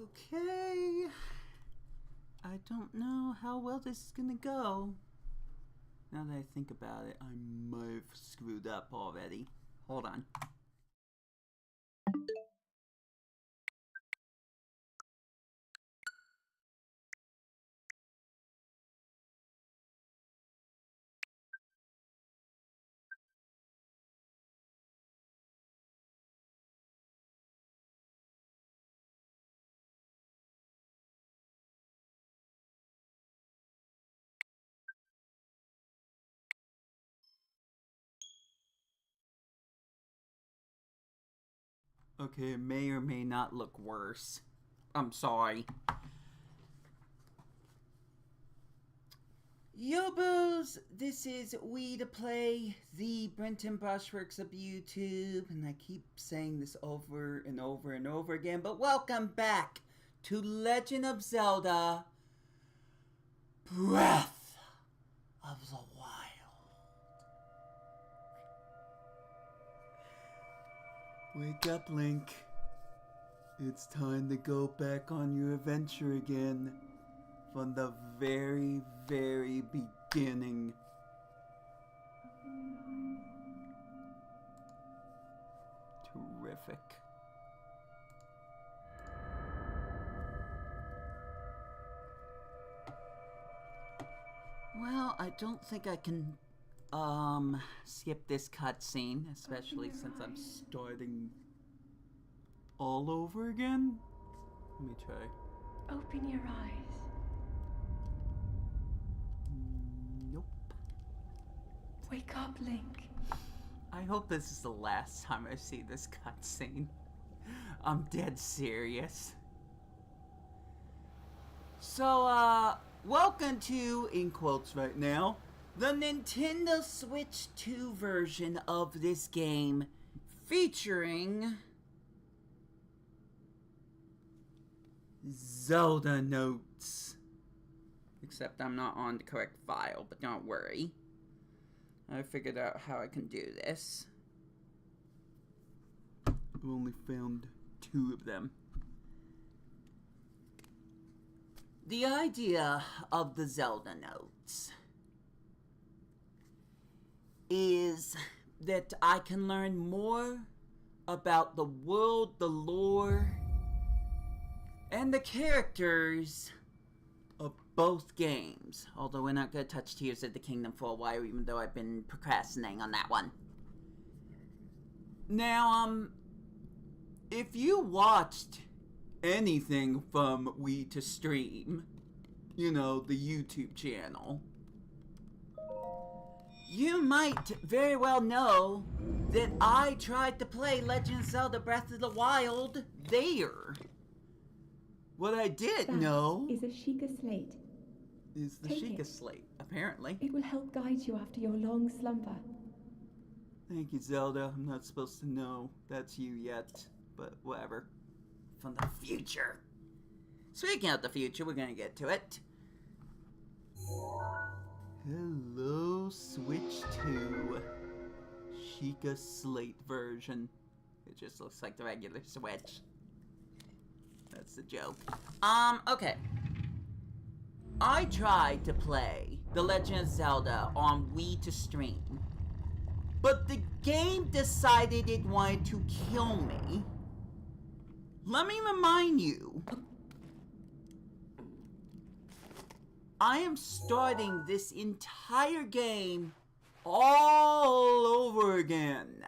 Okay. I don't know how well this is gonna go. Now that I think about it, I might have screwed up already. Hold on. Okay, it may or may not look worse. I'm sorry. Yo boos, this is Wii2RePLAY, the Brenton Brushworks of YouTube, and I keep saying this over and over and over again, but welcome back to Legend of Zelda Breath of the Wild. Wake up, Link. It's time to go back on your adventure again. From the very, very beginning. Terrific. Well, I don't think I can skip this cutscene, especially since I'm starting all over again. Let me try. Open your eyes. Nope. Wake up, Link. I hope this is the last time I see this cutscene. I'm dead serious. So, welcome to, in quotes right now, the Nintendo Switch 2 version of this game, featuring Zelda notes. Except I'm not on the correct file, but don't worry. I figured out how I can do this. I've only found 2 of them. The idea of the Zelda notes is that I can learn more about the world, the lore, and the characters of both games. Although we're not going to touch Tears of the Kingdom for a while, even though I've been procrastinating on that one. Now, if you watched anything from Wii2Stream, you know, the YouTube channel, you might very well know that I tried to play Legend of Zelda Breath of the Wild there. What I didn't know is a Sheikah slate. Is the Sheikah slate, apparently. It will help guide you after your long slumber. Thank you, Zelda. I'm not supposed to know that's you yet, but whatever. From the future. Speaking of the future, we're gonna get to it. Hello, Switch 2. Sheikah slate version. It just looks like the regular Switch. That's the joke. Okay. I tried to play The Legend of Zelda on Wii2Stream, but the game decided it wanted to kill me. Let me remind you, I am starting this entire game all over again.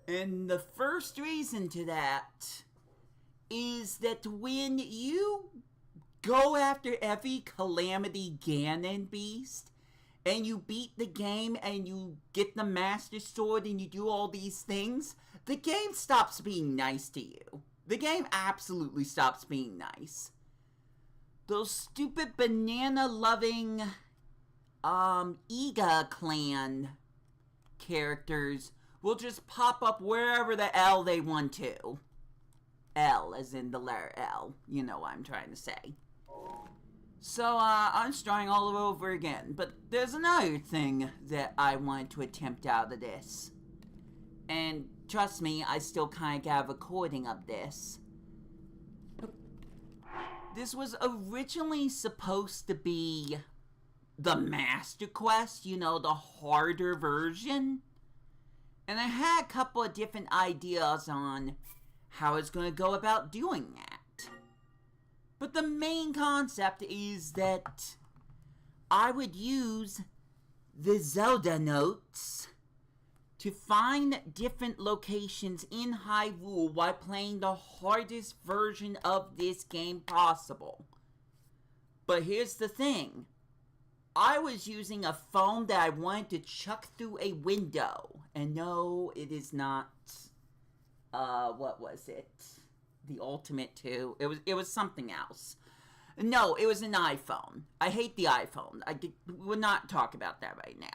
And the first reason to that is that when you go after every Calamity Ganon beast, and you beat the game, and you get the Master Sword, and you do all these things, the game stops being nice to you. The game absolutely stops being nice. Those stupid banana-loving, Iga clan characters will just pop up wherever the L they want to. L, as in the letter L. You know what I'm trying to say. So, I'm starting all over again. But there's another thing that I wanted to attempt out of this. And trust me, I still kind of got a recording of this. This was originally supposed to be the Master Quest, you know, the harder version. And I had a couple of different ideas on how it's going to go about doing that. But the main concept is that I would use the Zelda notes to find different locations in Hyrule while playing the hardest version of this game possible. But here's the thing. I was using a phone that I wanted to chuck through a window. And no, it is not, what was it? The Ultimate 2. It was something else. No, it was an iPhone. I hate the iPhone. We'll not talk about that right now.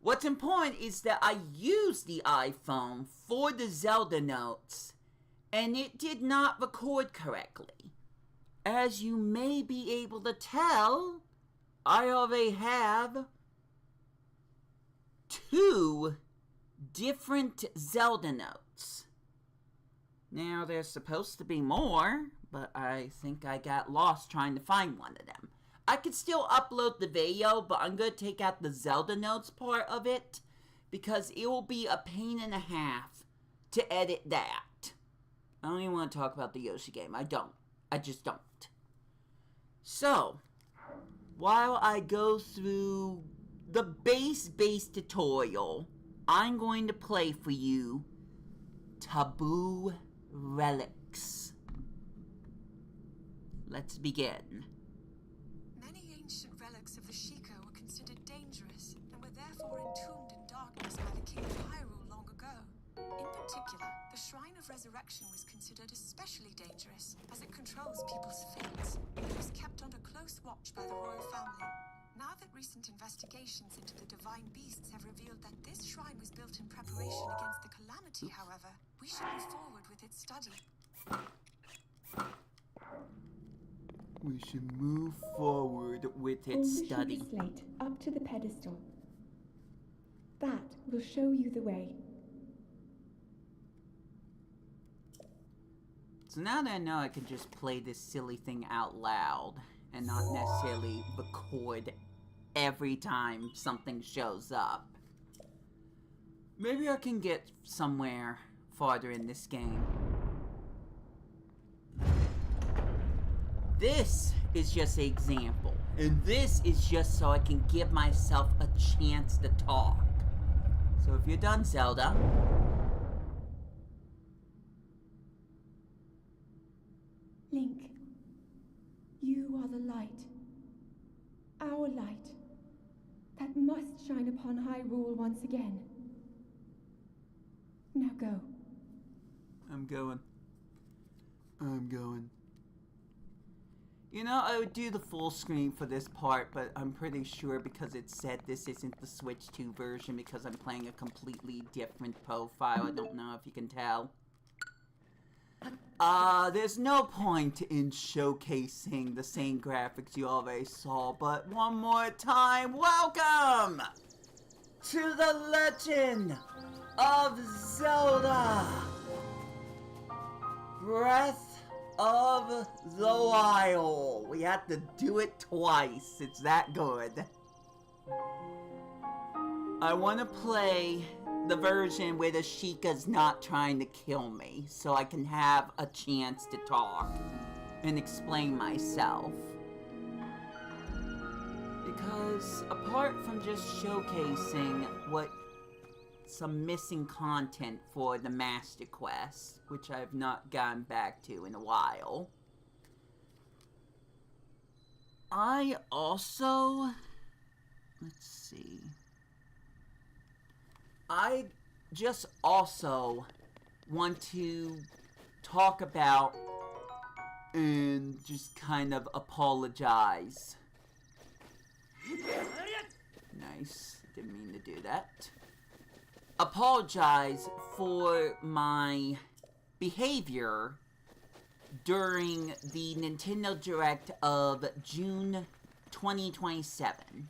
What's important is that I used the iPhone for the Zelda notes, and it did not record correctly. As you may be able to tell, I already have 2 different Zelda notes. Now, there's supposed to be more, but I think I got lost trying to find one of them. I could still upload the video, but I'm going to take out the Zelda notes part of it, because it will be a pain and a half to edit that. I don't even want to talk about the Yoshi game. I don't. I just don't. So, while I go through the base tutorial, I'm going to play for you Taboo Relics. Let's begin. Many ancient relics of the Sheikah were considered dangerous and were therefore entombed in darkness by the King of Hyrule long ago. In particular, the Shrine of Resurrection was considered especially dangerous as it controls people's fates. It was kept under close watch by the royal family. Now that recent investigations into the divine beasts have revealed that this shrine was built in preparation against the calamity, however, we should move forward with its study. We should move forward with its Position study. the slate up to the pedestal. That will show you the way. So now that I know I can just play this silly thing out loud and not necessarily record every time something shows up, maybe I can get somewhere farther in this game. This is just an example, and this is just so I can give myself a chance to talk. So if you're done, Zelda, Link, you are the light. Our light. That must shine upon Hyrule once again. Now go. I'm going. You know, I would do the full screen for this part, but I'm pretty sure because it said this isn't the Switch 2 version because I'm playing a completely different profile. I don't know if you can tell. There's no point in showcasing the same graphics you already saw, but one more time, welcome to the Legend of Zelda Breath of the Wild. We had to do it twice. It's that good. I want to play the version where the Sheikah's not trying to kill me, so I can have a chance to talk and explain myself. Because apart from just showcasing what some missing content for the Master Quest, which I've not gotten back to in a while, I also, let's see, I just also want to talk about and just kind of apologize. Nice, didn't mean to do that. Apologize for my behavior during the Nintendo Direct of June 2027.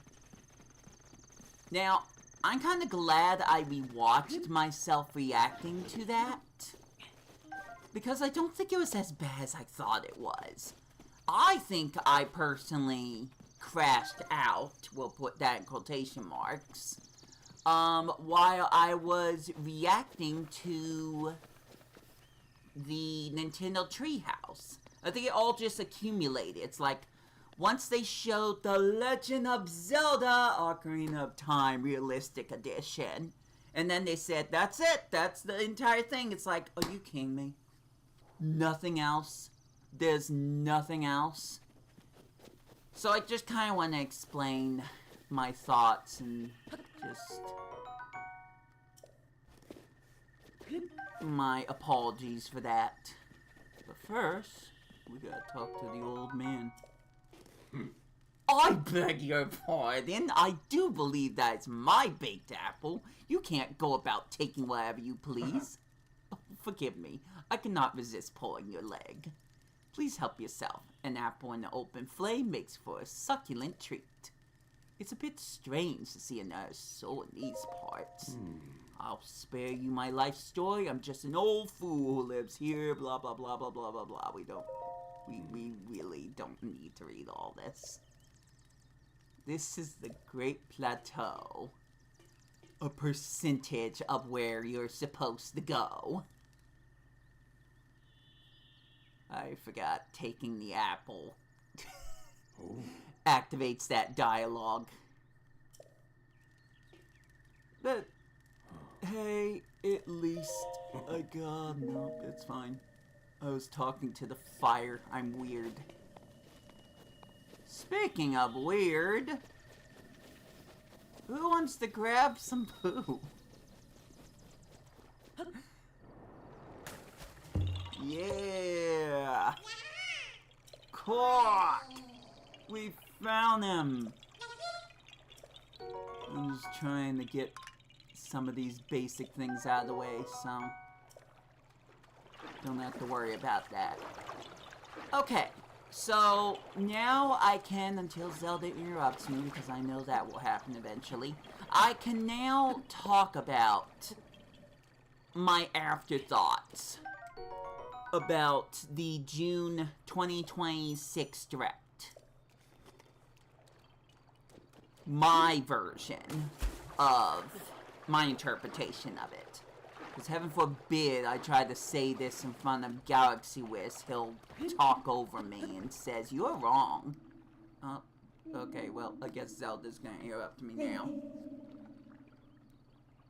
Now, I'm kind of glad I rewatched myself reacting to that, because I don't think it was as bad as I thought it was. I think I personally crashed out, we'll put that in quotation marks, while I was reacting to the Nintendo Treehouse. I think it all just accumulated. It's like, once they showed The Legend of Zelda Ocarina of Time Realistic Edition, and then they said, that's it, that's the entire thing. It's like, are you kidding me? Nothing else? There's nothing else? So I just kind of want to explain my thoughts and just my apologies for that. But first, we gotta talk to the old man. I beg your pardon. I do believe that's my baked apple. You can't go about taking whatever you please. Oh, forgive me. I cannot resist pulling your leg. Please help yourself. An apple in the open flame makes for a succulent treat. It's a bit strange to see another soul in these parts. I'll spare you my life story. I'm just an old fool who lives here, blah, blah, blah, blah, blah, blah, blah. We really don't need to read all this. This is the Great Plateau. A percentage of where you're supposed to go. I forgot taking the apple. Activates that dialogue. But, hey, at least I got... Nope, it's fine. I was talking to the fire. I'm weird. Speaking of weird, who wants to grab some poo? Yeah! Caught! We found him! I'm just trying to get some of these basic things out of the way, so don't have to worry about that. Okay, so now I can, until Zelda interrupts me, because I know that will happen eventually, I can now talk about my afterthoughts about the June 2026 Direct. My version of my interpretation of it. Because heaven forbid I try to say this in front of Galaxy Wiz, he'll talk over me and says, you're wrong. Oh, okay, well, I guess Zelda's gonna interrupt me now.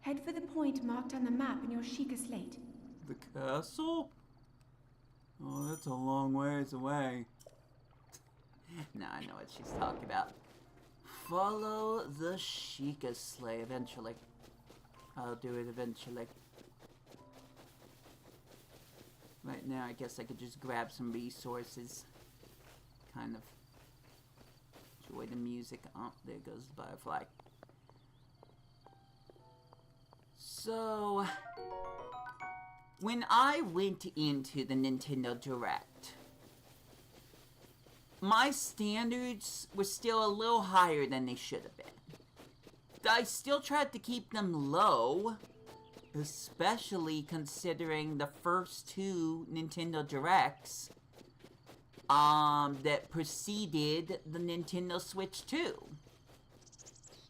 Head for the point marked on the map in your Sheikah slate. The castle? Oh, that's a long ways away. No, I know what she's talking about. Follow the Sheikah sleigh eventually. I'll do it eventually. Right now, I guess I could just grab some resources. Kind of enjoy the music. Oh, there goes the butterfly. So, when I went into the Nintendo Direct, my standards were still a little higher than they should have been. I still tried to keep them low, especially considering the first two Nintendo Directs that preceded the Nintendo Switch 2.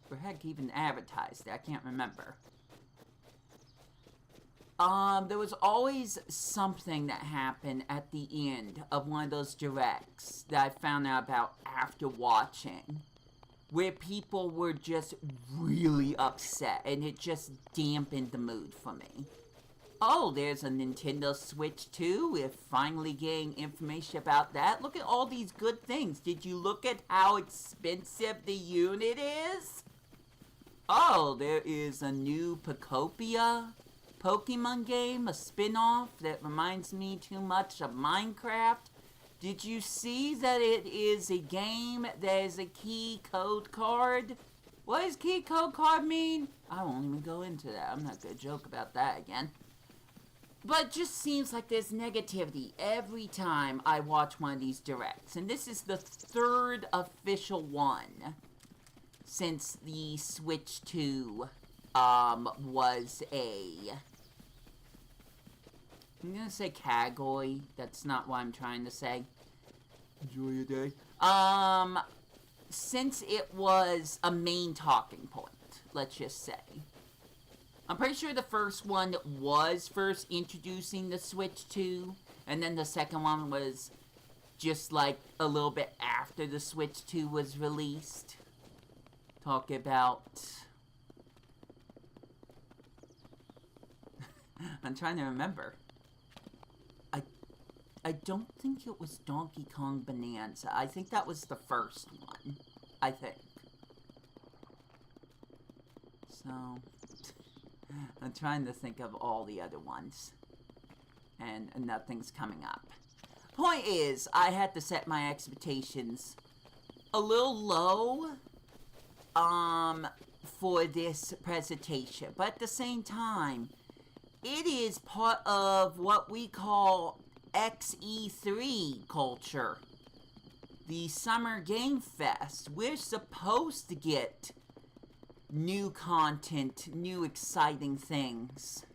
Or heck, even advertised it, I can't remember. There was always something that happened at the end of one of those Directs that I found out about after watching, where people were just really upset, and it just dampened the mood for me. Oh, there's a Nintendo Switch 2, we're finally getting information about that. Look at all these good things. Did you look at how expensive the unit is? Oh, there is a new Pokemon game, a spin-off that reminds me too much of Minecraft. Did you see that it is a game that is a key code card? What does key code card mean? I won't even go into that. I'm not gonna joke about that again. But it just seems like there's negativity every time I watch one of these Directs. And this is the third official one since the Switch 2 was a... I'm gonna say category. That's not what I'm trying to say. Enjoy your day. Since it was a main talking point, let's just say. I'm pretty sure the first one was first introducing the Switch 2, and then the second one was just like a little bit after the Switch 2 was released. Talk about... I'm trying to remember. I don't think it was Donkey Kong Bonanza. I think that was the first one. I think. So, I'm trying to think of all the other ones. And nothing's coming up. Point is, I had to set my expectations a little low, for this presentation. But at the same time, it is part of what we call XE3 culture. The Summer Game Fest. We're supposed to get new content, new exciting things.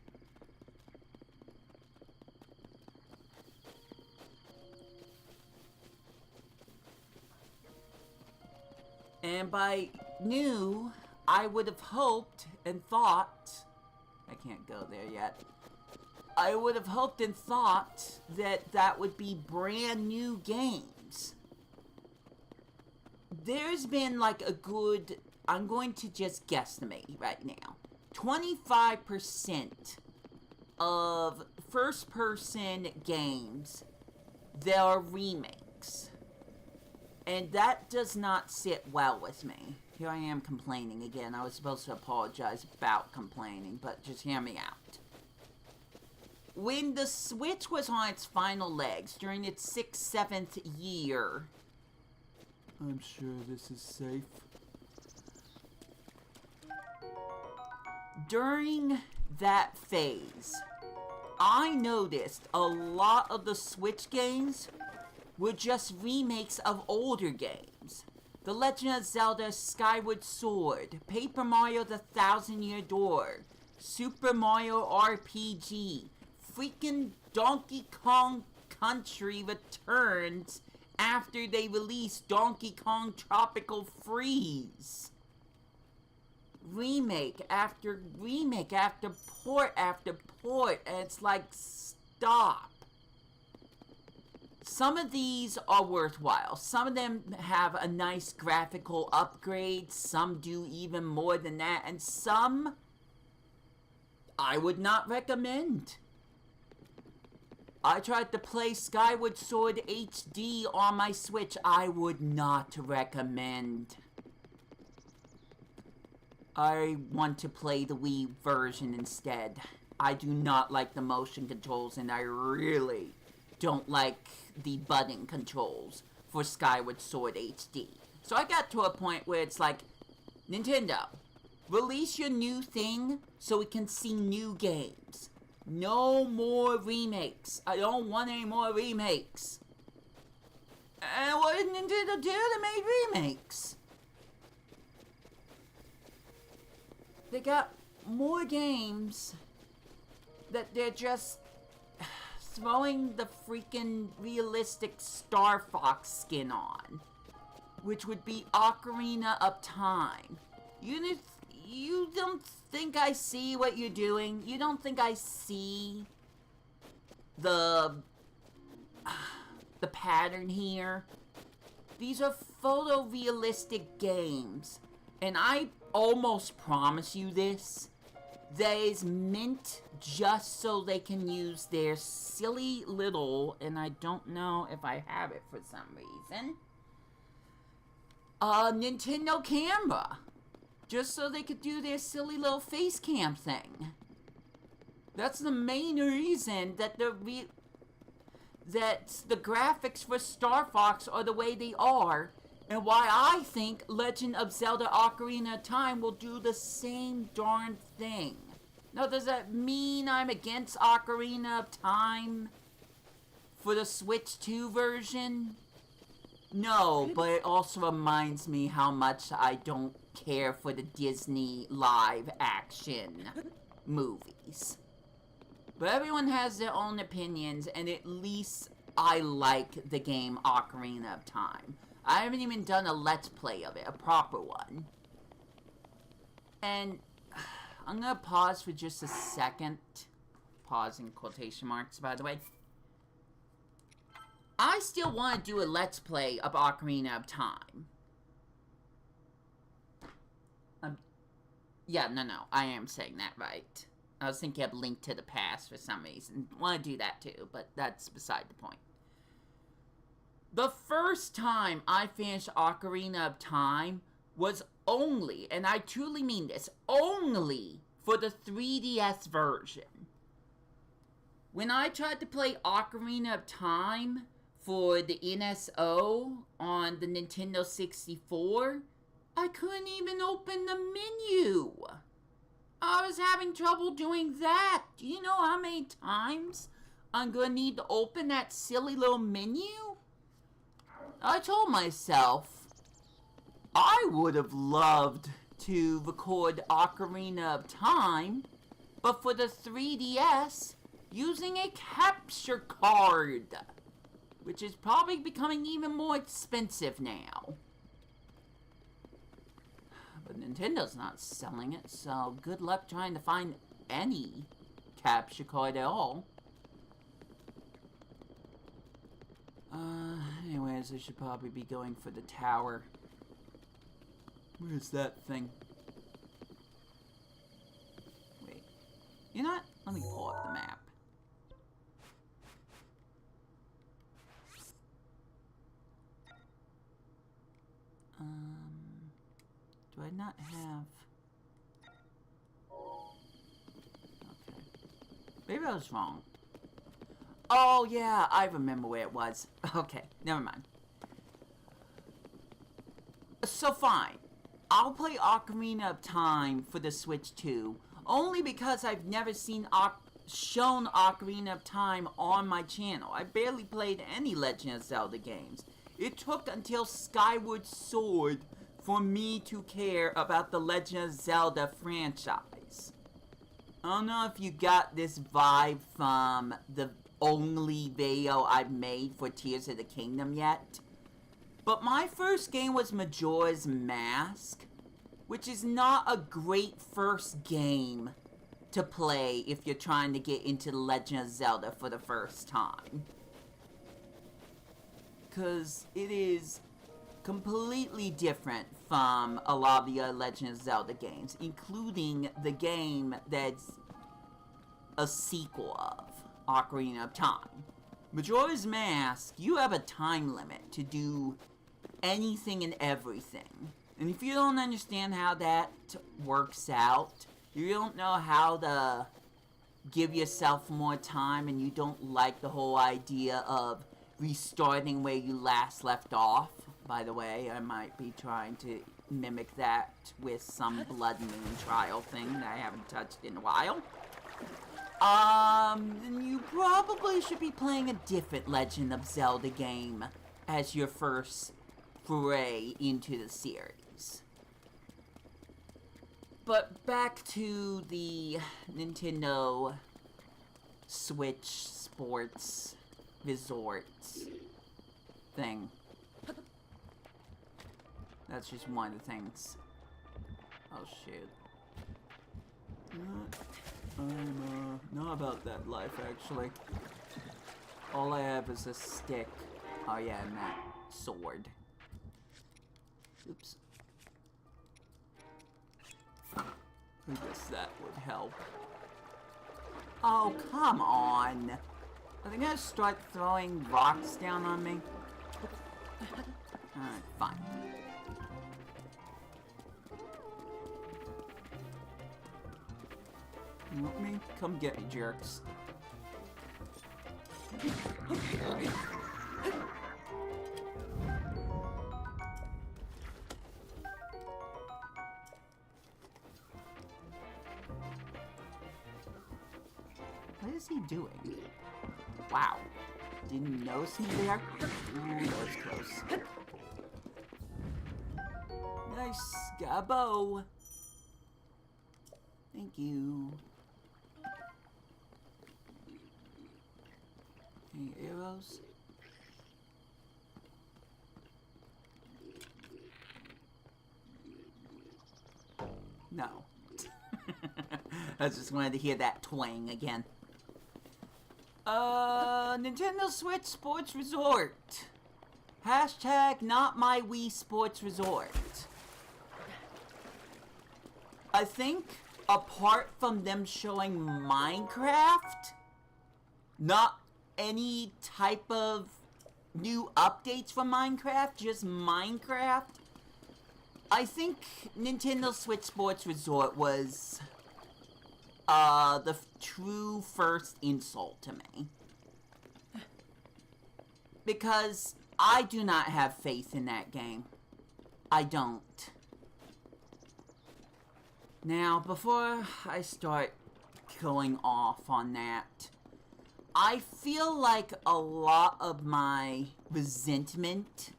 And by new, I would have hoped and thought... I can't go there yet. I would have hoped and thought that that would be brand new games. There's been like a good... I'm going to just guesstimate right now. 25% of first-person games, there are remakes. And that does not sit well with me. Here I am complaining again. I was supposed to apologize about complaining, but just hear me out. When the Switch was on its final legs, during its 6th, 7th year... I'm sure this is safe. During that phase, I noticed a lot of the Switch games were just remakes of older games. The Legend of Zelda Skyward Sword, Paper Mario The Thousand Year Door, Super Mario RPG, freaking Donkey Kong Country Returns after they released Donkey Kong Tropical Freeze. Remake after port after port, and it's like, stop. Some of these are worthwhile. Some of them have a nice graphical upgrade. Some do even more than that. And some I would not recommend. I tried to play Skyward Sword HD on my Switch. I would not recommend. I want to play the Wii version instead. I do not like the motion controls, and I really don't like the button controls for Skyward Sword HD. So I got to a point where it's like, Nintendo, release your new thing so we can see new games. No more remakes. I don't want any more remakes. And what did Nintendo do? They made remakes. They got more games that they're just throwing the freaking realistic Star Fox skin on, which would be Ocarina of Time. You don't think I see what you're doing? You don't think I see the pattern here? These are photorealistic games, and I almost promise you this. That is meant just so they can use their silly little, and I don't know if I have it for some reason, Nintendo camera. Just so they could do their silly little face cam thing. That's the main reason that the graphics for Star Fox are the way they are, and why I think Legend of Zelda Ocarina of Time will do the same darn thing. Now, does that mean I'm against Ocarina of Time for the Switch 2 version? No, but it also reminds me how much I don't care for the Disney live action movies. But everyone has their own opinions, and at least I like the game Ocarina of Time. I haven't even done a Let's Play of it, a proper one. And I'm gonna pause for just a second. Pause in quotation marks, by the way. I still want to do a Let's Play of Ocarina of Time. Yeah, no, I am saying that right. I was thinking of Link to the Past for some reason. Want to do that too, but that's beside the point. The first time I finished Ocarina of Time was only, and I truly mean this, only for the 3DS version. When I tried to play Ocarina of Time for the NSO on the Nintendo 64, I couldn't even open the menu. I was having trouble doing that. Do you know how many times I'm gonna need to open that silly little menu? I told myself I would have loved to record Ocarina of Time, but for the 3DS, using a capture card, which is probably becoming even more expensive now. But Nintendo's not selling it, so good luck trying to find any capture card at all. Anyways, I should probably be going for the tower. Where's that thing? Wait. You know what? Let me pull up the map. Do I not have... Okay. Maybe I was wrong. Oh, yeah, I remember where it was. Okay, never mind. So fine. I'll play Ocarina of Time for the Switch 2, only because I've never seen shown Ocarina of Time on my channel. I barely played any Legend of Zelda games. It took until Skyward Sword for me to care about the Legend of Zelda franchise. I don't know if you got this vibe from the only video I've made for Tears of the Kingdom yet. But my first game was Majora's Mask, which is not a great first game to play if you're trying to get into The Legend of Zelda for the first time. Because it is completely different from a lot of the other Legend of Zelda games, including the game that's a sequel of Ocarina of Time. Majora's Mask, you have a time limit to do anything and everything. And if you don't understand how that works out, you don't know how to give yourself more time, and you don't like the whole idea of restarting where you last left off. By the way, I might be trying to mimic that with some Blood Moon trial thing that I haven't touched in a while. Then you probably should be playing a different Legend of Zelda game as your first foray into the series. But back to the Nintendo Switch Sports Resorts thing. That's just one of the things. Oh shoot. I'm not about that life actually. All I have is a stick. Oh yeah, and that sword. Oops. I guess that would help. Oh, come on. Are they gonna start throwing rocks down on me? Alright, fine. You want me? Come get me, jerks. What is he doing? Wow. Didn't notice me there? Ooh, that was close. Nice. Got a bow. Thank you. Any arrows? No. I just wanted to hear that twang again. Nintendo Switch Sports Resort. Hashtag not my Wii Sports Resort. I think, apart from them showing Minecraft, not any type of new updates for Minecraft, just Minecraft, I think Nintendo Switch Sports Resort was the true first insult to me. Because I do not have faith in that game. I don't. Now, before I start going off on that, I feel like a lot of my resentment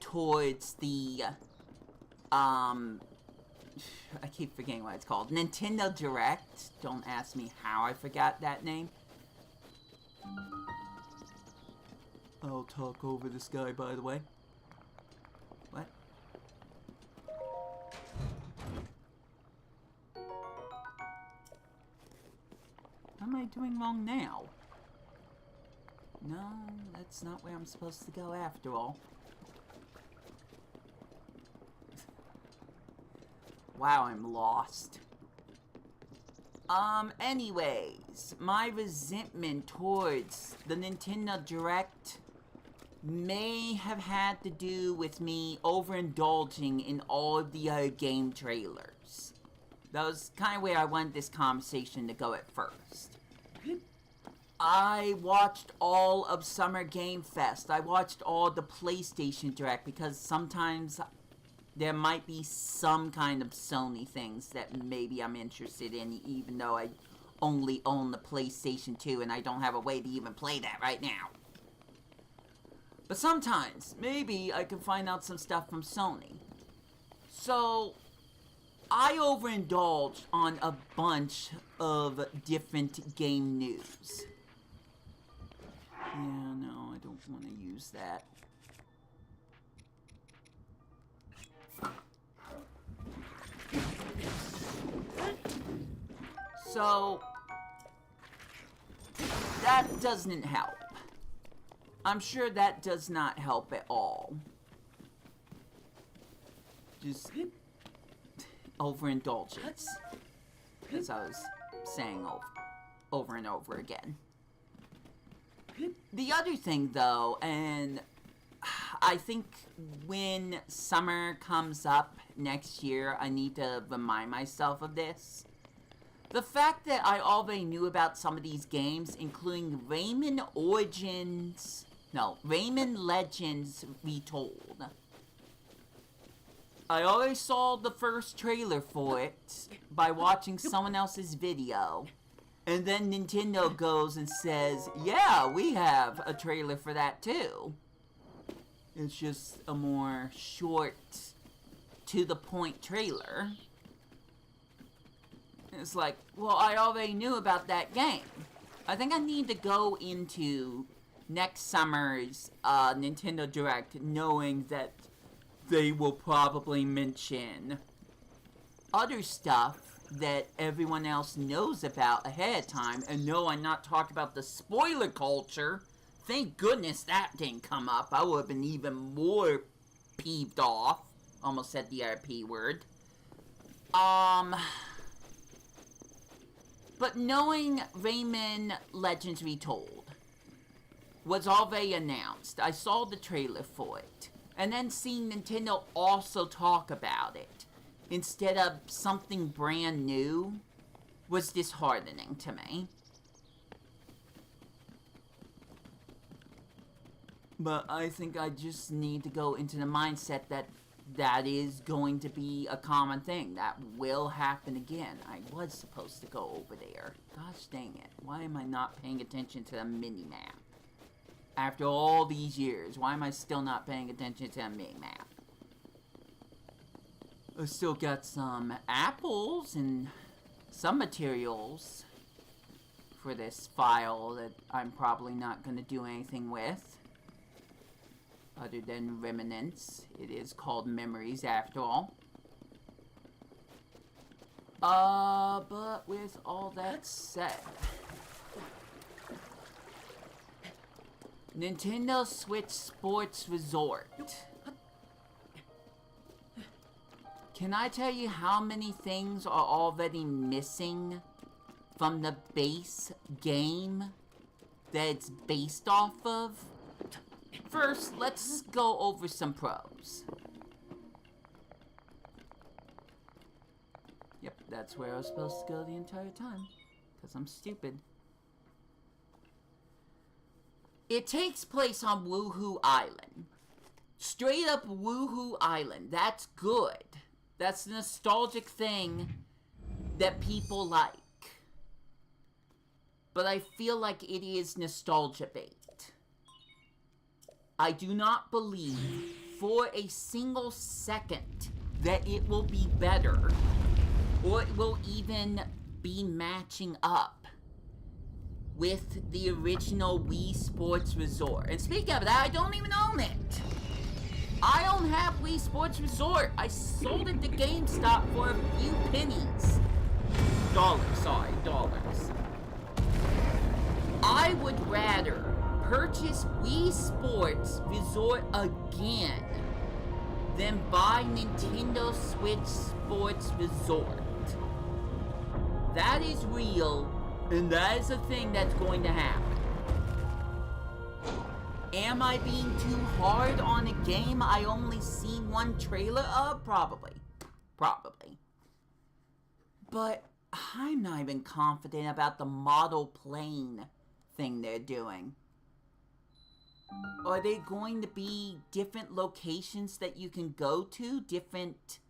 towards the, I keep forgetting what it's called, Nintendo Direct. Don't ask me how I forgot that name. I'll talk over this guy, by the way. What? What am I doing wrong now? No, that's not where I'm supposed to go after all. Wow, I'm lost. Anyways, my resentment towards the Nintendo Direct may have had to do with me overindulging in all of the other game trailers. That was kind of where I wanted this conversation to go at first. I watched all of Summer Game Fest. I watched all the PlayStation Direct because sometimes there might be some kind of Sony things that maybe I'm interested in, even though I only own the PlayStation 2 and I don't have a way to even play that right now. But sometimes, maybe I can find out some stuff from Sony. So, I overindulged on a bunch of different game news. Yeah, no, I don't want to use that. So, that doesn't help. I'm sure that does not help at all. Just overindulgence, as I was saying over and over again. The other thing, though, and I think when summer comes up next year, I need to remind myself of this. The fact that I already knew about some of these games, including Rayman Legends Retold. I already saw the first trailer for it by watching someone else's video. And then Nintendo goes and says, yeah, we have a trailer for that too. It's just a more short, to-the-point trailer. It's like, well, I already knew about that game. I think I need to go into next summer's Nintendo Direct knowing that they will probably mention other stuff that everyone else knows about ahead of time. And no, I'm not talking about the spoiler culture. Thank goodness that didn't come up. I would have been even more peeved off. Almost said the P word. But knowing Rayman Legends Retold was already announced. I saw the trailer for it. And then seeing Nintendo also talk about it instead of something brand new was disheartening to me. But I think I just need to go into the mindset that that is going to be a common thing. That will happen again. I was supposed to go over there. Gosh dang it. Why am I not paying attention to the mini-map? After all these years, why am I still not paying attention to the mini-map? I still got some apples and some materials for this file that I'm probably not going to do anything with. Other than remnants. It is called memories after all. But with all that said, Nintendo Switch Sports Resort. Can I tell you how many things are already missing from the base game that it's based off of? First, let's go over some pros. Yep, that's where I was supposed to go the entire time, because I'm stupid. It takes place on Woohoo Island. Straight up Woohoo Island. That's good. That's a nostalgic thing that people like. But I feel like it is nostalgia bait. I do not believe for a single second that it will be better, or it will even be matching up with the original Wii Sports Resort. And speaking of that, I don't even own it. I don't have Wii Sports Resort. I sold it to GameStop for a few pennies. Dollars. I would rather purchase Wii Sports Resort again than buy Nintendo Switch Sports Resort. That is real, and that is a thing that's going to happen. Am I being too hard on a game I only seen one trailer of? Probably. But I'm not even confident about the model plane thing they're doing. Are they going to be different locations that you can go to? Different,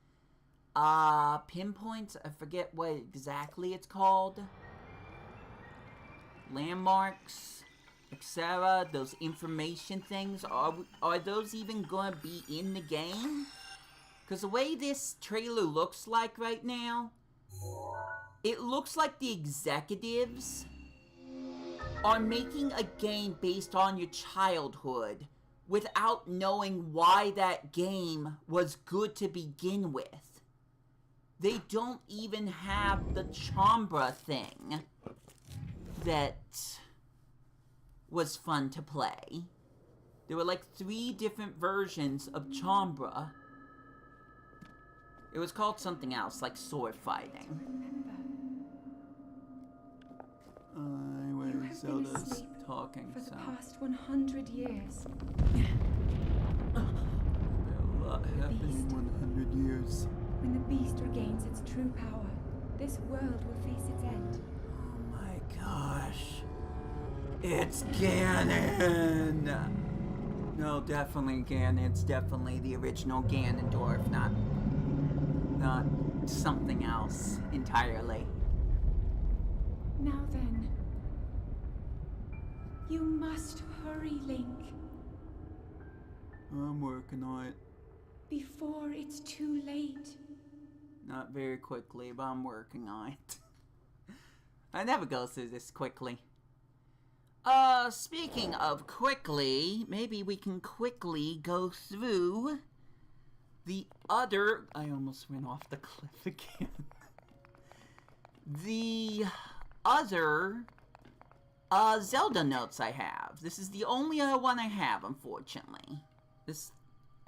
pinpoints? I forget what exactly it's called. Landmarks, etc. Those information things. Are those even going to be in the game? Because the way this trailer looks like right now, it looks like the executives are making a game based on your childhood without knowing why that game was good to begin with. They don't even have the Chambra thing that was fun to play. There were like 3 different versions of Chambra. It was called something else, like sword fighting. Anyway, Zelda's talking, for the so... past 100 years. A lot happened in 100 years. When the beast regains its true power, this world will face its end. Oh my gosh. It's Ganon! No, definitely Ganon. It's definitely the original Ganondorf, not something else entirely. Now then, you must hurry, Link, I'm working on it. before it's too late. Not very quickly, but I'm working on it. I never go through this quickly. Speaking of quickly, maybe we can quickly go through the other... I almost went off the cliff again. The other Zelda notes I have. This is the only other one I have, unfortunately.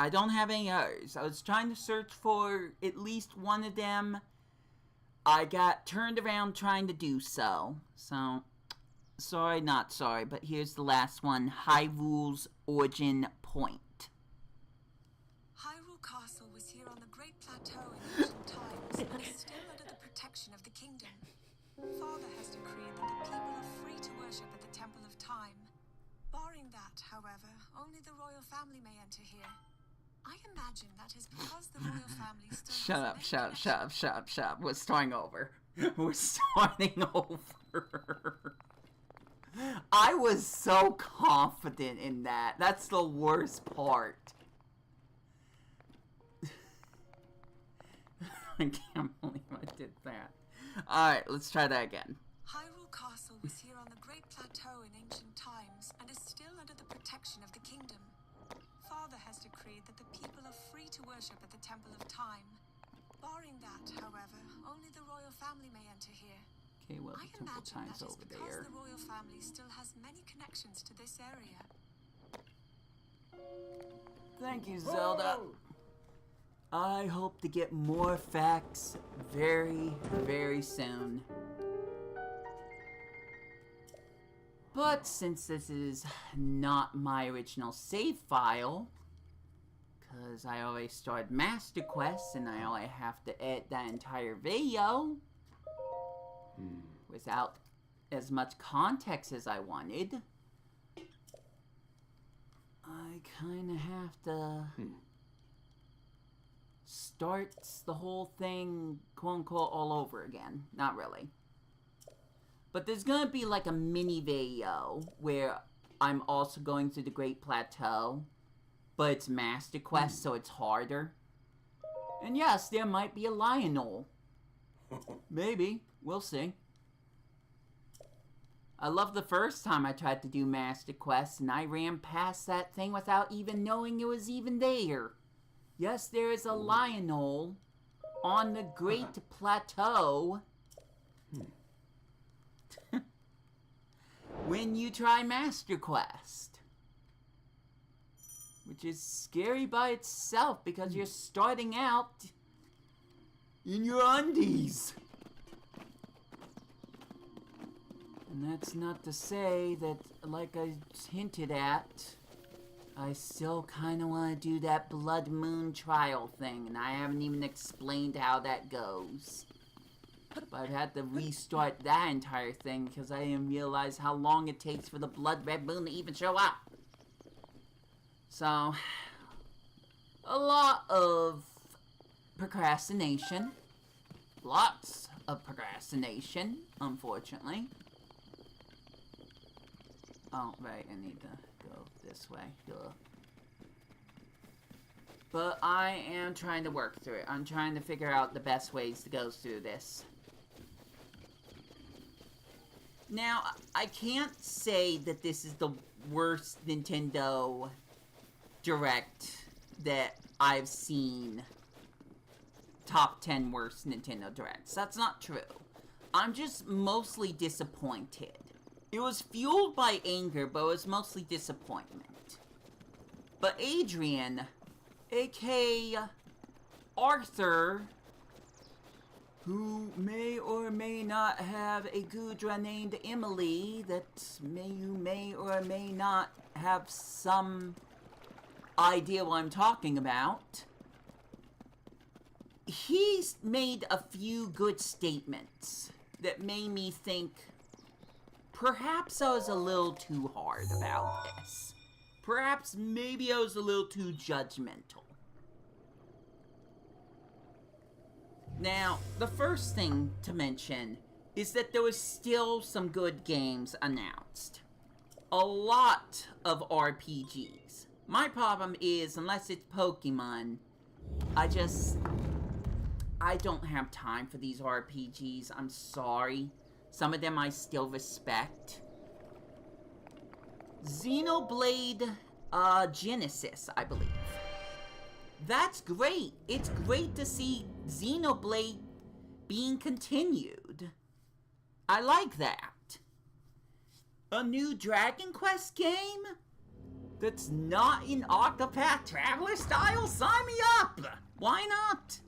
I don't have any others. I was trying to search for at least one of them. I got turned around trying to do so. So, sorry, not sorry, but here's the last one. Hyrule's Origin Point. Hyrule Castle was here on the Great Plateau in ancient times and is still under the protection of the kingdom. Father has decreed that the people are free to worship at the Temple of Time. Barring that, however, only the royal family may enter here. I imagine that is because the royal family still Shut up. We're starting over. I was so confident in that. That's the worst part. I can't believe I did that. Alright, let's try that again. Hyrule Castle was here on the Great Plateau in ancient times and is still under the protection of the kingdom. Father has decreed that the people are free to worship at the Temple of Time. Barring that, however, only the royal family may enter here. Okay, well, I the temple imagine time's that is over because there. the royal family still has many connections to this area. Thank you, Zelda. I hope to get more facts very, very soon. But since this is not my original save file, because I always started Master Quest and I only have to edit that entire video without as much context as I wanted, I kind of have to start the whole thing, quote-unquote, all over again. Not really. But there's gonna be like a mini video where I'm also going through the Great Plateau, but it's Master Quest, so it's harder. And yes, there might be a Lionel. Maybe. We'll see. I love the first time I tried to do Master Quest, and I ran past that thing without even knowing it was even there. Yes, there is a Lionel on the Great Plateau. When you try Master Quest. Which is scary by itself because you're starting out in your undies. And that's not to say that, like I hinted at, I still kind of want to do that Blood Moon trial thing, and I haven't even explained how that goes. But I've had to restart that entire thing because I didn't realize how long it takes for the Blood Red Moon to even show up. So, a lot of procrastination. Lots of procrastination, unfortunately. Oh, right, I need to go this way. Duh. But I am trying to work through it. I'm trying to figure out the best ways to go through this. Now, I can't say that this is the worst Nintendo Direct that I've seen. Top 10 worst Nintendo Directs. That's not true. I'm just mostly disappointed. It was fueled by anger, but it was mostly disappointment. But Adrian, aka Arthur, who may or may not have a Gudra named Emily, that you may or may not have some idea what I'm talking about. He's made a few good statements that made me think perhaps I was a little too hard about this. Perhaps maybe I was a little too judgmental. Now, the first thing to mention is that there was still some good games announced. A lot of RPGs. My problem is, unless it's Pokemon, I don't have time for these RPGs. I'm sorry. Some of them I still respect. Xenoblade Genesis, I believe. That's great. It's great to see Xenoblade being continued. I like that. A new Dragon Quest game? That's not in Octopath Traveler style? Sign me up! Why not?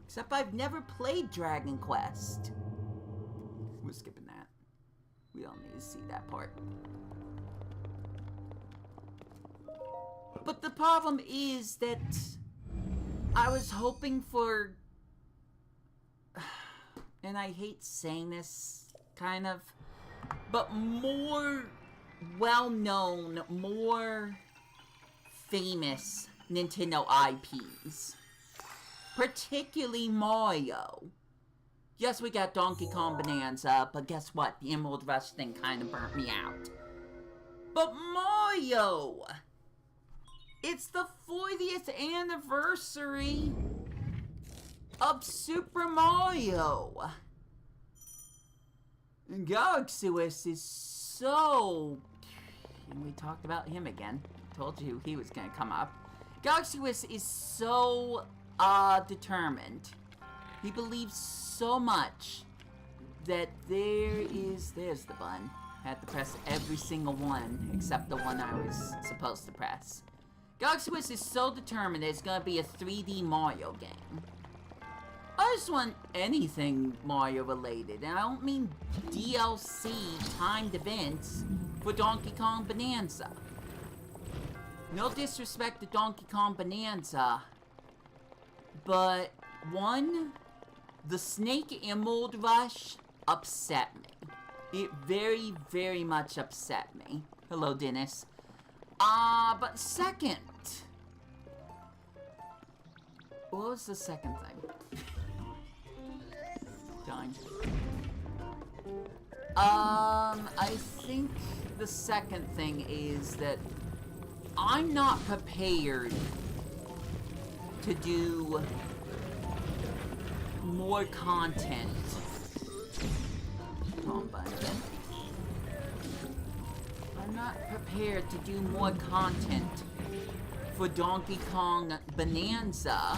Except I've never played Dragon Quest. We're skipping that. We don't need to see that part. But the problem is that I was hoping for, and I hate saying this, kind of, but more well-known, more famous Nintendo IPs. Particularly Mario. Yes, we got Donkey Kong Bonanza, but guess what? The Emerald Rush thing kind of burnt me out. But Mario! It's the 40th anniversary of Super Mario! And Galaxy West is so... And we talked about him again. Told you he was gonna come up. Galaxy West is so determined He believes so much that there's the button. Had to press every single one except the one I was supposed to press. Galaxy Quest is so determined that it's gonna be a 3D Mario game. I just want anything Mario related, and I don't mean DLC timed events for Donkey Kong Bonanza. No disrespect to Donkey Kong Bonanza, but one, the Snake Emerald Rush upset me. It very, very much upset me. Hello, Dennis. But second, what was the second thing? Darn. I think the second thing is that I'm not prepared to do more content. Wrong button. I'm not prepared to do more content for Donkey Kong Bonanza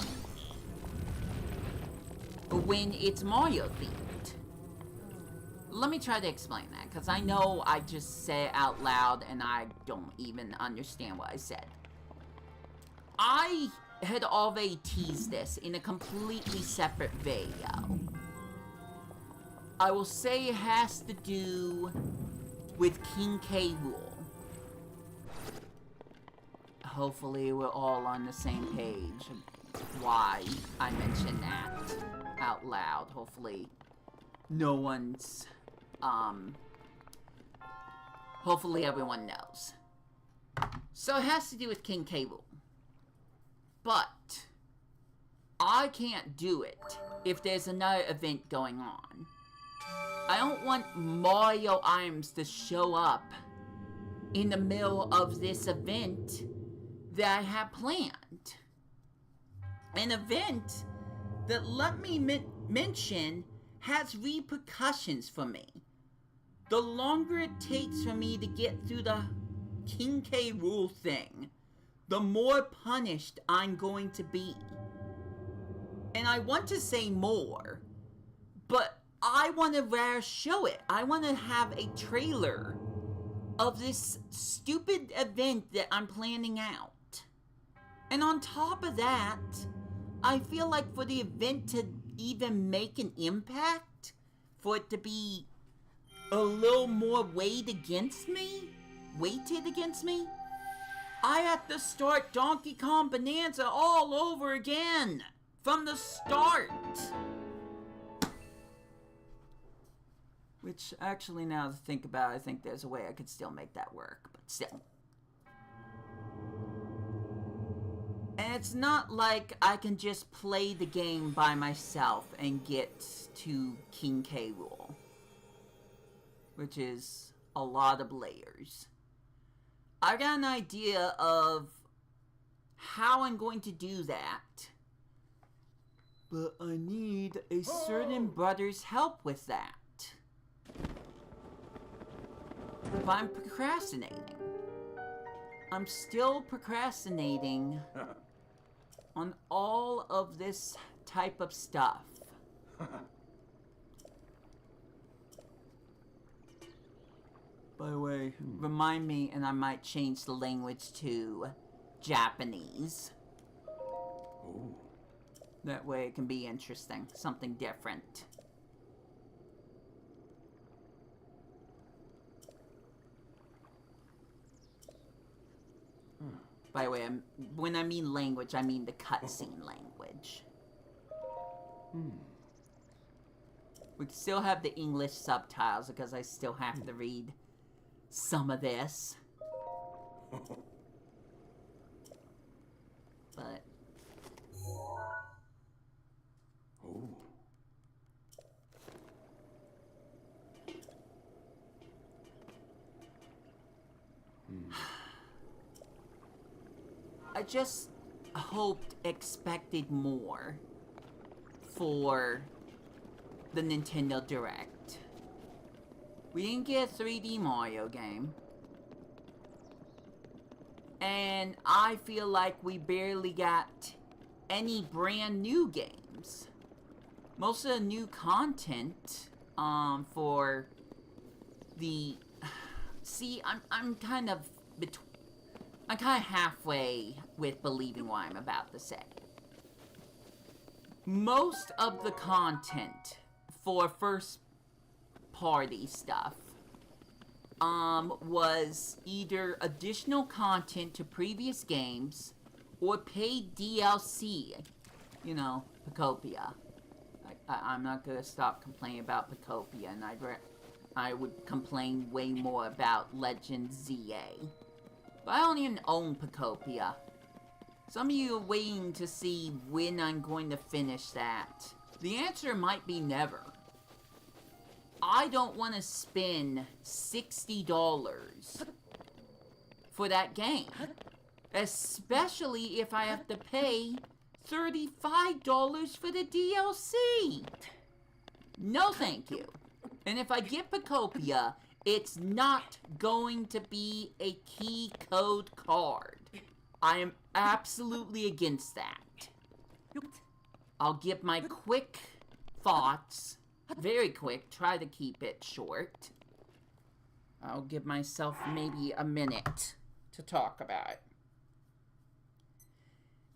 when it's Mario themed. Let me try to explain that, because I know I just say it out loud and I don't even understand what I said. I had already teased this in a completely separate video. I will say it has to do with King K. Rool. Hopefully we're all on the same page why I mentioned that out loud. Hopefully no one's, hopefully everyone knows. So it has to do with King K. Rool. But I can't do it if there's another event going on. I don't want Mario items to show up in the middle of this event that I have planned. An event that, let me mention, has repercussions for me. The longer it takes for me to get through the King K. Rool thing, the more punished I'm going to be. And I want to say more, but I want to rather show it. I want to have a trailer of this stupid event that I'm planning out. And on top of that, I feel like for the event to even make an impact, for it to be a little more weighted against me, I have to start Donkey Kong Bonanza all over again, from the start. Which, actually, now to think about it, I think there's a way I could still make that work, but still. And it's not like I can just play the game by myself and get to King K. Rool, which is a lot of layers. I got an idea of how I'm going to do that, but I need a certain brother's help with that. But I'm procrastinating. I'm still procrastinating on all of this type of stuff. By the way, remind me, and I might change the language to Japanese. Ooh. That way it can be interesting, something different. By the way, when I mean language, I mean the cutscene language. We can still have the English subtitles because I still have to read some of this. But... Ooh. I just expected more for the Nintendo Direct. We didn't get a 3D Mario game. And I feel like we barely got any brand new games. most of the new content, for the... See, I'm kind of halfway with believing what I'm about to say. Most of the content for first-party stuff, was either additional content to previous games or paid DLC. You know, Pacopia. I'm not gonna stop complaining about Pacopia, and I would complain way more about Legend ZA. But I don't even own Pacopia. Some of you are waiting to see when I'm going to finish that. The answer might be never. I don't want to spend $60 for that game. Especially if I have to pay $35 for the DLC. No thank you. And if I get Pacopia, it's not going to be a key code card. I am absolutely against that. I'll give my quick thoughts. Very quick. Try to keep it short. I'll give myself maybe a minute to talk about it.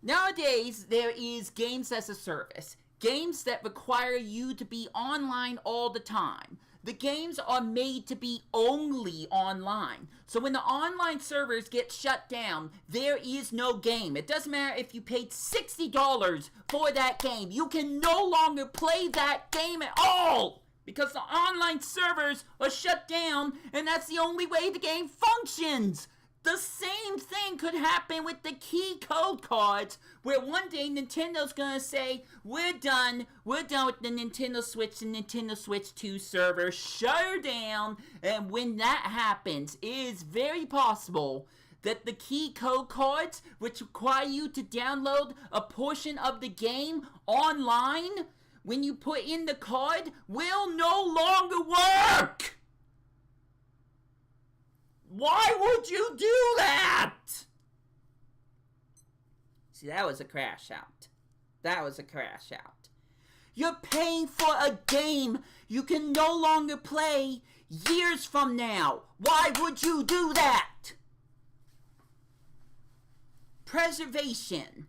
Nowadays, there is games as a service. Games that require you to be online all the time. The games are made to be only online. So when the online servers get shut down, there is no game. It doesn't matter if you paid $60 for that game. You can no longer play that game at all. Because the online servers are shut down, and that's the only way the game functions. The same thing could happen with the key code cards, where one day Nintendo's gonna say, we're done with the Nintendo Switch and Nintendo Switch 2 server, shut her down, and when that happens, it is very possible that the key code cards, which require you to download a portion of the game online, when you put in the card, will no longer work! Why would you do that? See, that was a crash out. That was a crash out. You're paying for a game you can no longer play years from now. Why would you do that? Preservation.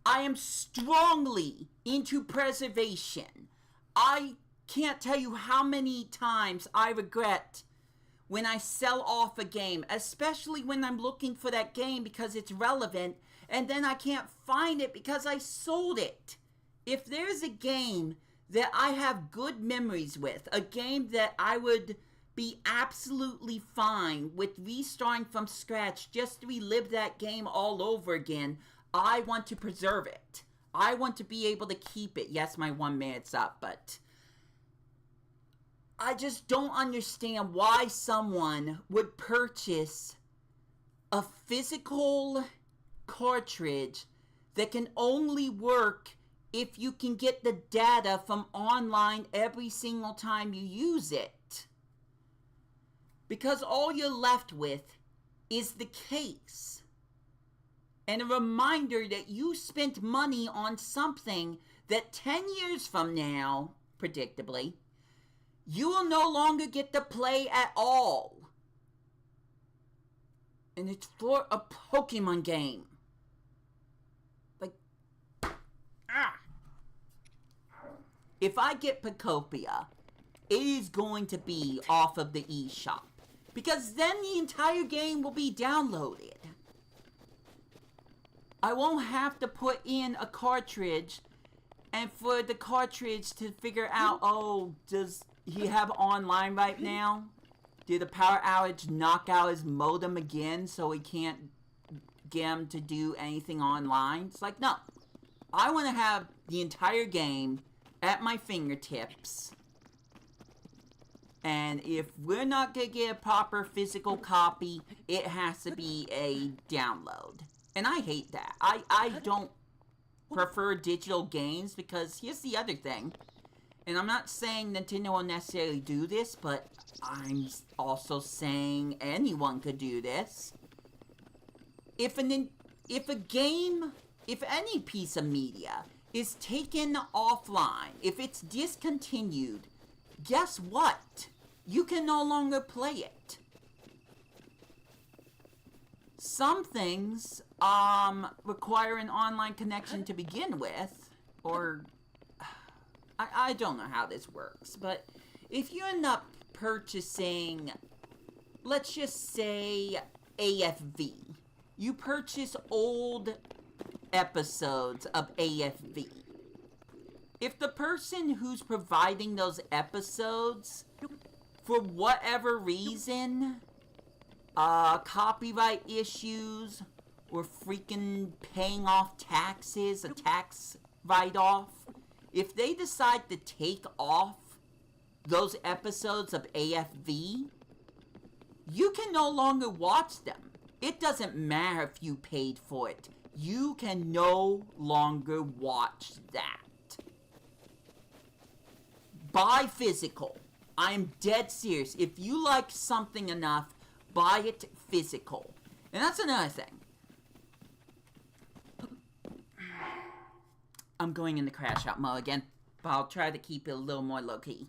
I am strongly into preservation. I can't tell you how many times I regret when I sell off a game, especially when I'm looking for that game because it's relevant, and then I can't find it because I sold it. If there's a game that I have good memories with, a game that I would be absolutely fine with restarting from scratch just to relive that game all over again, I want to preserve it. I want to be able to keep it. Yes, my 1 minute's up, but I just don't understand why someone would purchase a physical cartridge that can only work if you can get the data from online every single time you use it. Because all you're left with is the case. And a reminder that you spent money on something that 10 years from now, predictably, you will no longer get to play at all. And it's for a Pokemon game. Like, If I get Pacopia, it is going to be off of the eShop. Because then the entire game will be downloaded. I won't have to put in a cartridge and for the cartridge to figure out, oh, does he have online right now? Did the power outage knock out his modem again so he can't get him to do anything online? It's like, no. I want to have the entire game at my fingertips. And if we're not going to get a proper physical copy, it has to be a download. And I hate that. I don't prefer digital games because here's the other thing. And I'm not saying Nintendo will necessarily do this, but I'm also saying anyone could do this. If any piece of media is taken offline, if it's discontinued, guess what? You can no longer play it. Some things require an online connection to begin with, or I don't know how this works, but if you end up purchasing, let's just say, AFV, you purchase old episodes of AFV. If the person who's providing those episodes, for whatever reason, copyright issues, or freaking paying off taxes, a tax write-off, if they decide to take off those episodes of AFV, you can no longer watch them. It doesn't matter if you paid for it. You can no longer watch that. Buy physical. I'm dead serious. If you like something enough, buy it physical. And that's another thing. I'm going into crash out mode again, but I'll try to keep it a little more low-key.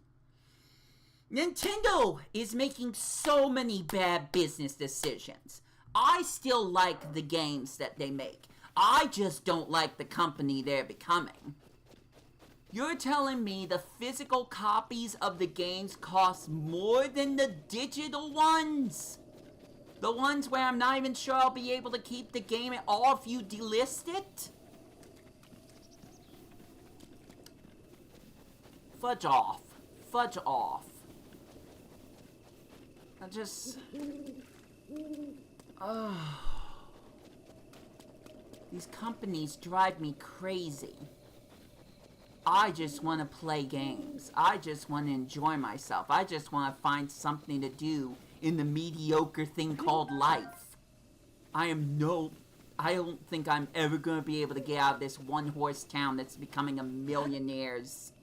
Nintendo is making so many bad business decisions. I still like the games that they make. I just don't like the company they're becoming. You're telling me the physical copies of the games cost more than the digital ones? The ones where I'm not even sure I'll be able to keep the game at all if you delist it? Fudge off. Fudge off. I just... These companies drive me crazy. I just want to play games. I just want to enjoy myself. I just want to find something to do in the mediocre thing called life. I don't think I'm ever going to be able to get out of this one-horse town that's becoming a millionaire's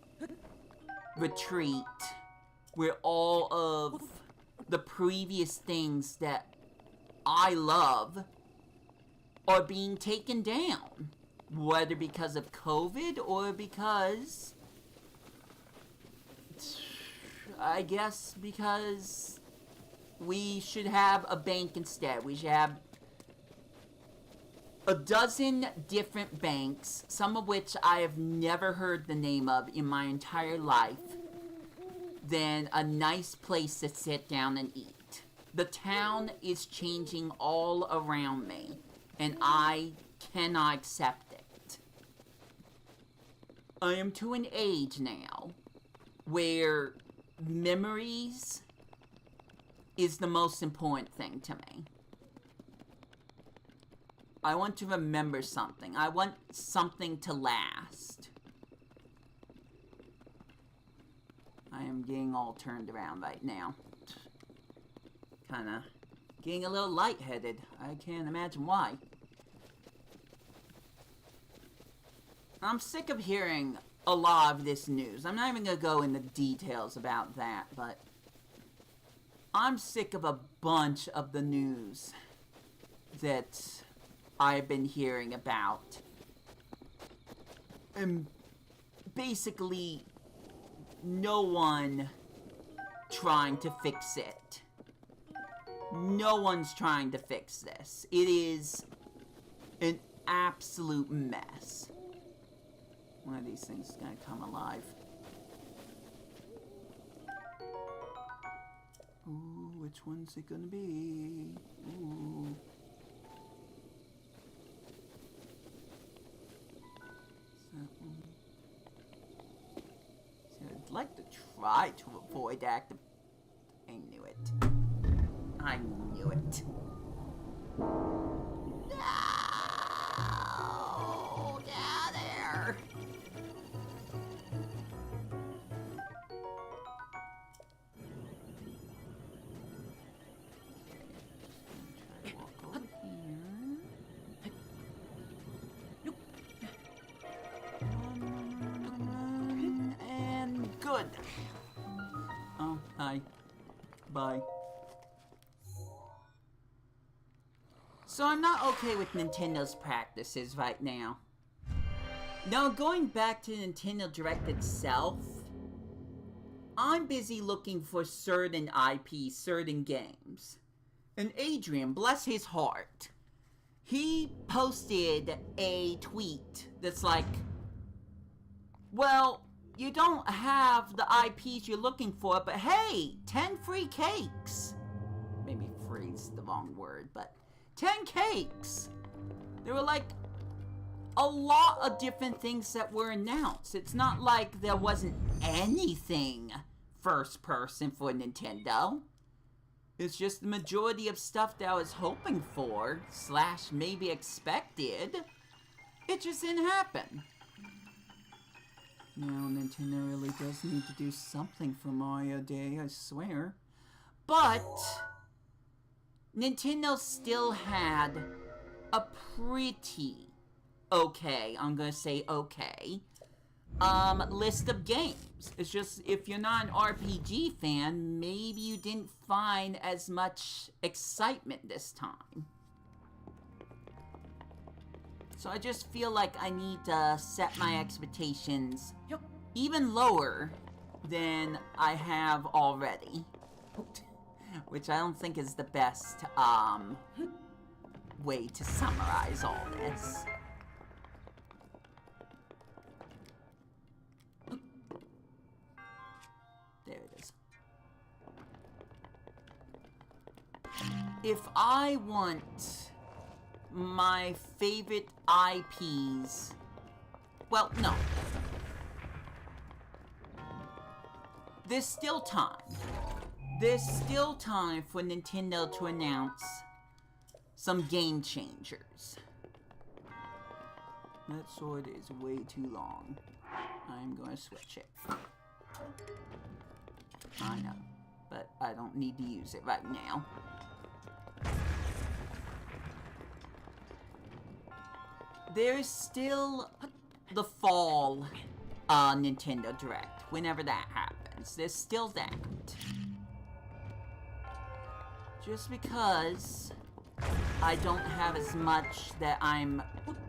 retreat, where all of the previous things that I love are being taken down. Whether because of COVID or because... I guess because we should have a bank instead. We should have a dozen different banks, some of which I have never heard the name of in my entire life, than a nice place to sit down and eat. The town is changing all around me, and I cannot accept it. I am to an age now where memories is the most important thing to me. I want to remember something. I want something to last. I am getting all turned around right now. Kinda getting a little lightheaded. I can't imagine why. I'm sick of hearing a lot of this news. I'm not even gonna go into details about that, but I'm sick of a bunch of the news that I've been hearing about. And basically, no one trying to fix it. No one's trying to fix this. It is an absolute mess. One of these things is gonna come alive. Ooh, which one's it gonna be? Ooh. That one. See, I'd like to try to avoid active. I knew it. I knew it. No! Get out of there! Try to walk over here. And good. Oh, hi. Bye. So I'm not okay with Nintendo's practices right now. Now, going back to Nintendo Direct itself, I'm busy looking for certain IPs, certain games. And Adrian, bless his heart, he posted a tweet that's like, well, you don't have the IPs you're looking for, but hey, 10 free cakes. Maybe free is the wrong word, but 10 cakes. There were like a lot of different things that were announced. It's not like there wasn't anything first person for Nintendo. It's just the majority of stuff that I was hoping for, / maybe expected, it just didn't happen. Now, Nintendo really does need to do something for Mario Day, I swear. But Nintendo still had a pretty okay, I'm gonna say okay, list of games. It's just, if you're not an RPG fan, maybe you didn't find as much excitement this time. So I just feel like I need to set my expectations even lower than I have already. Which I don't think is the best, way to summarize all this. There it is. If I want my favorite IPs, well, no. There's still time. There's still time for Nintendo to announce some game changers. That sword is way too long. I'm going to switch it. I know, but I don't need to use it right now. There's still the fall Nintendo Direct, whenever that happens. There's still that. Just because I don't have as much that I'm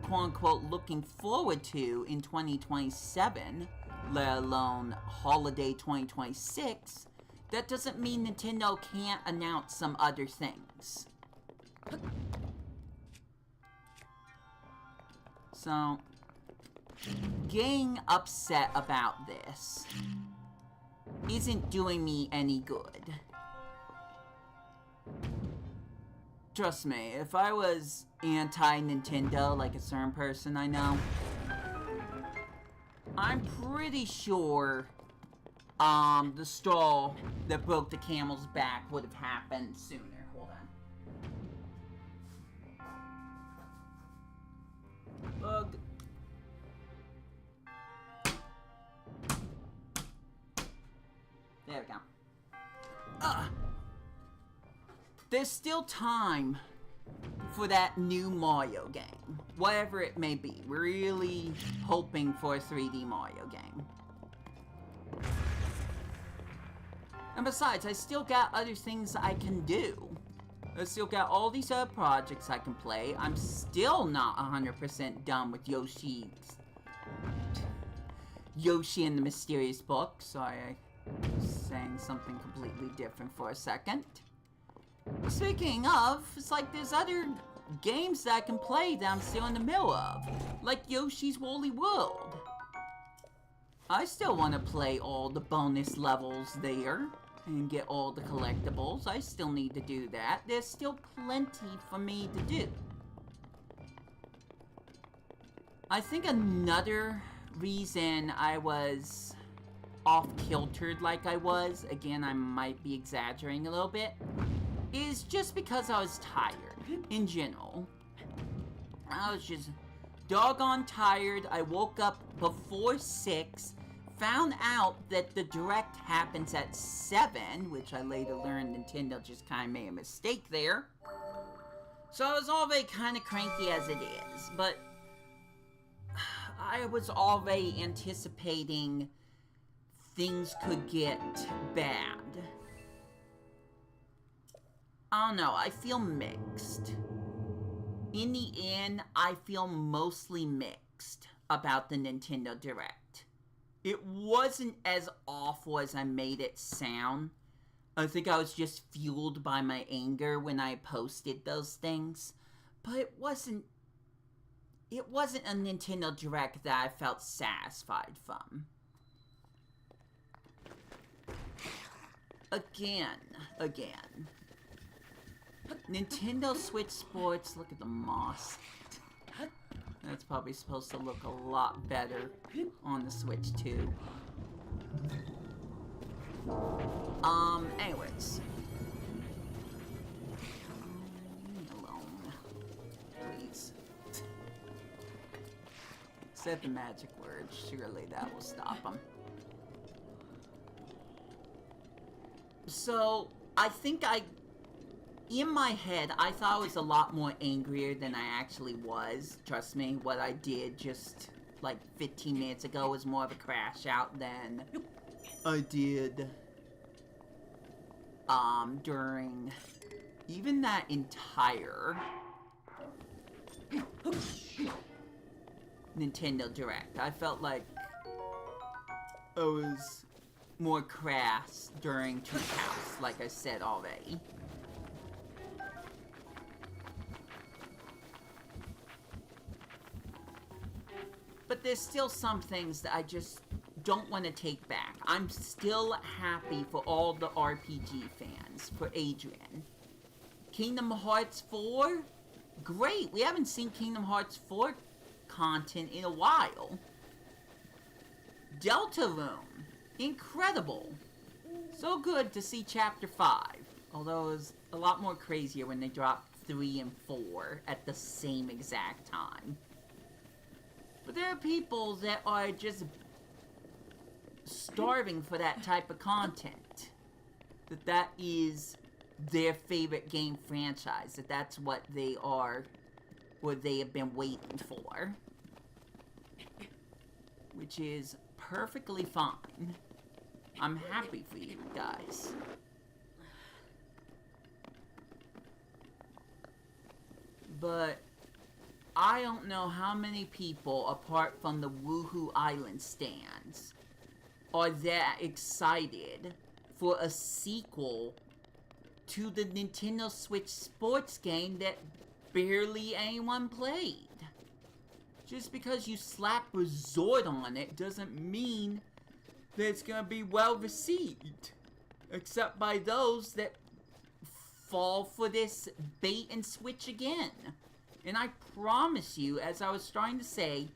quote-unquote looking forward to in 2027, let alone holiday 2026, that doesn't mean Nintendo can't announce some other things. So, getting upset about this isn't doing me any good. Trust me, if I was anti-Nintendo like a certain person I know, I'm pretty sure the straw that broke the camel's back would have happened sooner. Hold on. Bug. There we go. There's still time for that new Mario game. Whatever it may be. We're really hoping for a 3D Mario game. And besides, I still got other things I can do. I still got all these other projects I can play. I'm still not 100% done with Yoshi and the Mysterious Book. Sorry, I was saying something completely different for a second. Speaking of, it's like there's other games that I can play that I'm still in the middle of. Like Yoshi's Woolly World. I still want to play all the bonus levels there and get all the collectibles. I still need to do that. There's still plenty for me to do. I think another reason I was off-kiltered like I was, again, I might be exaggerating a little bit, is just because I was tired, in general. I was just doggone tired. I woke up before 6, found out that the Direct happens at 7, which I later learned Nintendo just kind of made a mistake there. So I was already kind of cranky as it is, but I was already anticipating things could get bad. I don't know, I feel mixed. In the end, I feel mostly mixed. about the Nintendo Direct. It wasn't as awful as I made it sound. I think I was just fueled by my anger when I posted those things. But it wasn't a Nintendo Direct that I felt satisfied from. Again. Nintendo Switch Sports, look at the moss. That's probably supposed to look a lot better on the Switch too. Anyways. Leave me alone. Please. Said the magic word. Surely that will stop him. So, I think in my head, I thought I was a lot more angrier than I actually was. Trust me, what I did just, like, 15 minutes ago was more of a crash out than I did, during even that entire Nintendo Direct. I felt like I was more crass during Treehouse, like I said already. But there's still some things that I just don't want to take back. I'm still happy for all the RPG fans, for Adrian. Kingdom Hearts 4? Great! We haven't seen Kingdom Hearts 4 content in a while. Deltarune. Incredible. So good to see Chapter 5. Although it was a lot more crazier when they dropped 3 and 4 at the same exact time. But there are people that are just starving for that type of content. That is their favorite game franchise. That's what they are, what they have been waiting for. Which is perfectly fine. I'm happy for you guys. But I don't know how many people, apart from the Woohoo Island stands, are that excited for a sequel to the Nintendo Switch sports game that barely anyone played. Just because you slap Resort on it doesn't mean that it's gonna be well received. Except by those that fall for this bait and switch again. And I promise you, as I was trying to say,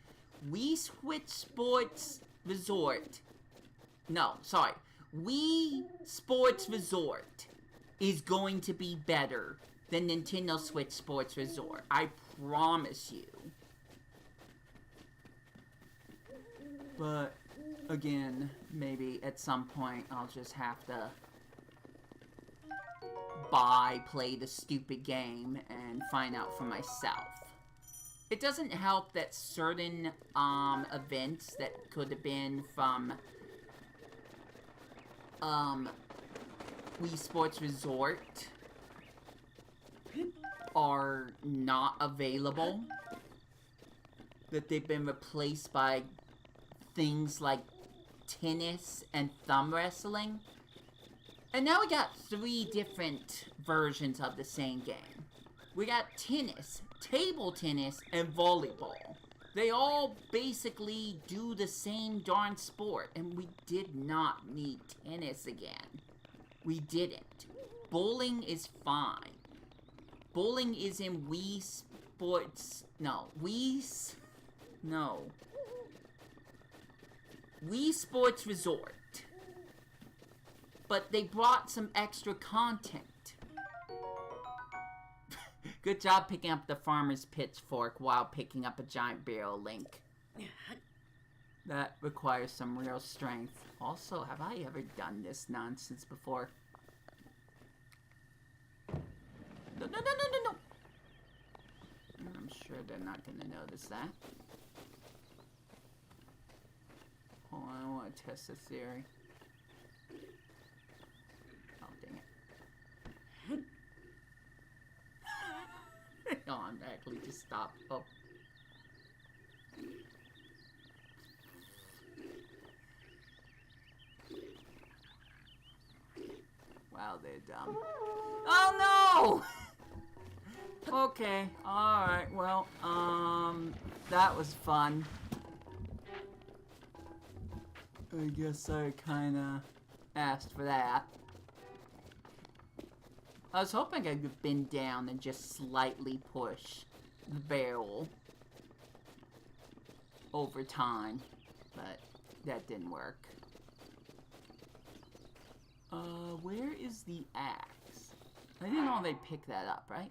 Wii Sports Resort is going to be better than Nintendo Switch Sports Resort. I promise you. But, again, maybe at some point I'll just have to play the stupid game and find out for myself. It doesn't help that certain events that could have been from Wii Sports Resort are not available. That they've been replaced by things like tennis and thumb wrestling. And now we got 3 different versions of the same game. We got tennis, table tennis, and volleyball. They all basically do the same darn sport, and we did not need tennis again. We didn't. Bowling is fine. Bowling is in Wii Sports... Wii Sports Resort. But they brought some extra content. Good job picking up the farmer's pitchfork while picking up a giant barrel, Link. That requires some real strength. Also, have I ever done this nonsense before? No. I'm sure they're not going to notice that. Hold on, I want to test the theory. Oh, dang it. No, I'm actually just stopped. Oh. they're dumb. Oh no! Okay, alright, well, that was fun. I guess I kinda asked for that. I was hoping I could bend down and just slightly push the barrel over time, but that didn't work. Where is the axe? I didn't know they picked that up, right?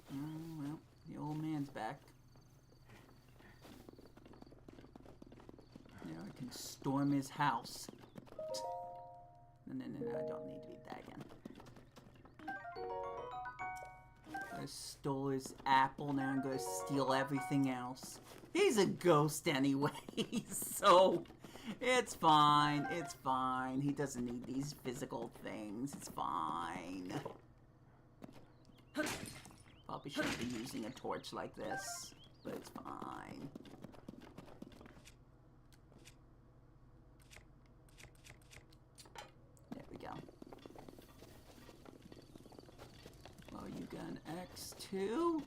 No. Well, the old man's back. Now I can storm his house. No, I don't need to read that again. I stole his apple, now I'm gonna steal everything else. He's a ghost anyway, so it's fine, it's fine. He doesn't need these physical things, it's fine. Probably shouldn't be using a torch like this, but it's fine. There we go. Oh, you got an axe too?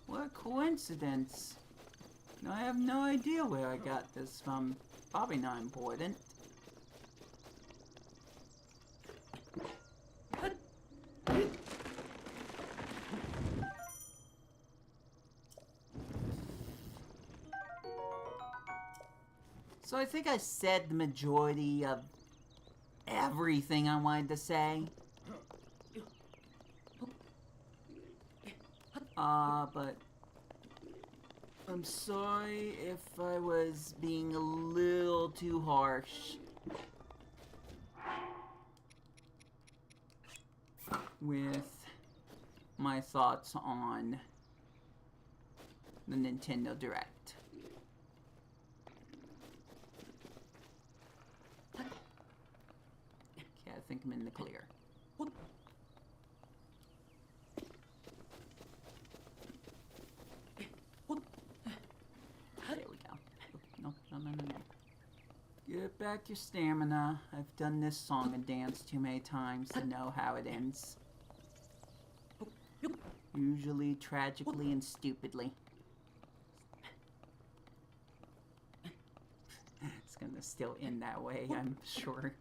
What a coincidence. No, I have no idea where I got this from. Probably not important. So I think I said the majority of everything I wanted to say. But I'm sorry if I was being a little too harsh with my thoughts on the Nintendo Direct. Okay, I think I'm in the clear. There we go. No. Get back your stamina. I've done this song and dance too many times to know how it ends. Usually tragically and stupidly. It's gonna still end that way, I'm sure.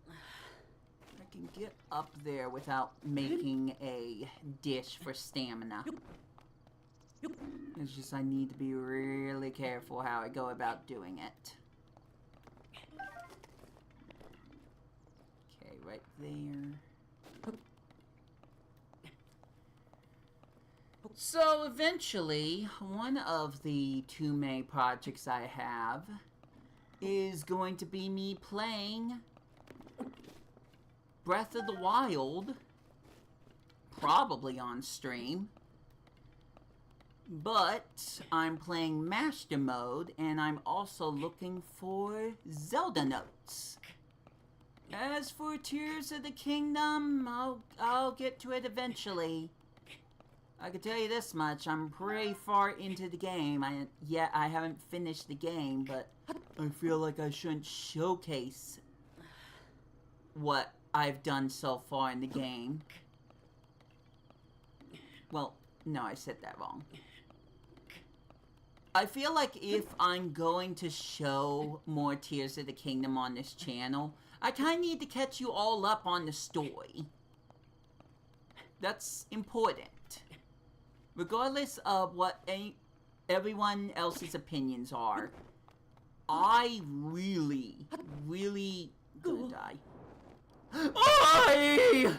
I can get up there without making a dish for stamina. It's just I need to be really careful how I go about doing it. Okay, right there. So eventually, one of the two main projects I have is going to be me playing Breath of the Wild, probably on stream. But I'm playing Master Mode, and I'm also looking for Zelda notes. As for Tears of the Kingdom, I'll get to it eventually. I can tell you this much, I'm pretty far into the game. I haven't finished the game, but I feel like I shouldn't showcase what I've done so far in the game. Well, no, I said that wrong. I feel like if I'm going to show more Tears of the Kingdom on this channel, I kind of need to catch you all up on the story. That's important. Regardless of what everyone else's opinions are, I really gonna die. I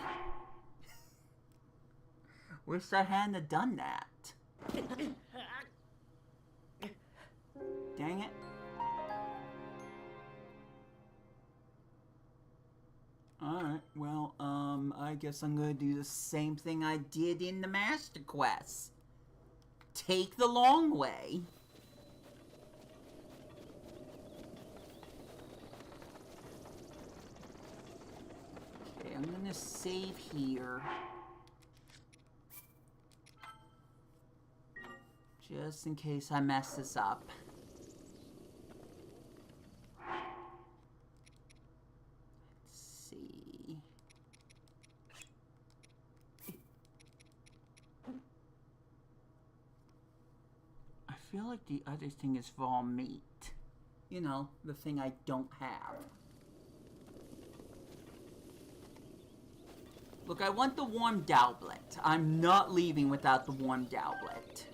wish I hadn't done that. Dang it. Alright, well, I guess I'm gonna do the same thing I did in the Master Quest. Take the long way. Okay, I'm gonna save here. Just in case I mess this up. Let's see. I feel like the other thing is raw meat. You know, the thing I don't have. Look, I want the warm doublet. I'm not leaving without the warm doublet.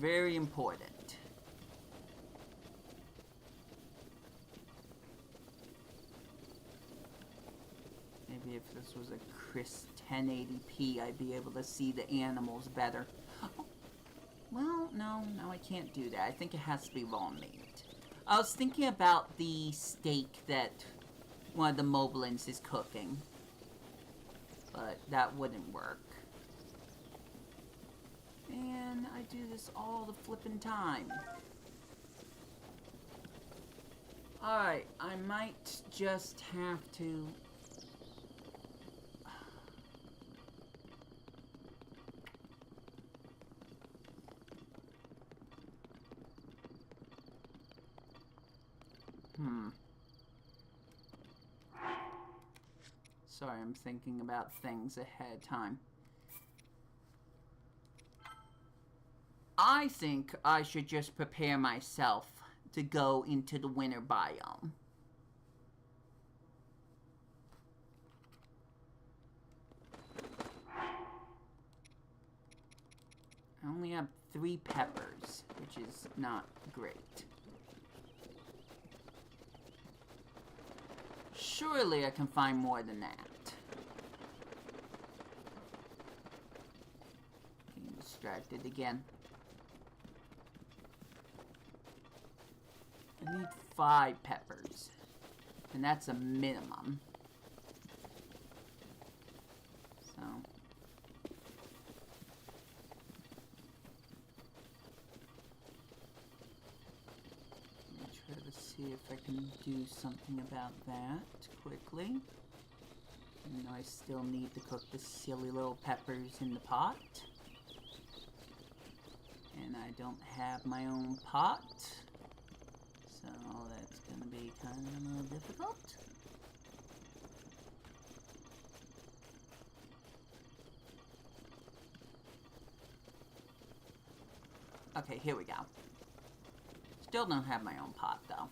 Very important. Maybe if this was a crisp 1080p, I'd be able to see the animals better. Oh, well, no, I can't do that. I think it has to be raw meat. I was thinking about the steak that one of the moblins is cooking. But that wouldn't work. And I do this all the flippin' time. Alright, I might just have to... Sorry, I'm thinking about things ahead of time. I think I should just prepare myself to go into the winter biome. I only have 3 peppers, which is not great. Surely I can find more than that. Getting distracted again. I need 5 peppers. And that's a minimum. So. Let me try to see if I can do something about that quickly. You know, I still need to cook the silly little peppers in the pot. And I don't have my own pot. So that's gonna be kind of a little difficult. Okay, here we go. Still don't have my own pot, though.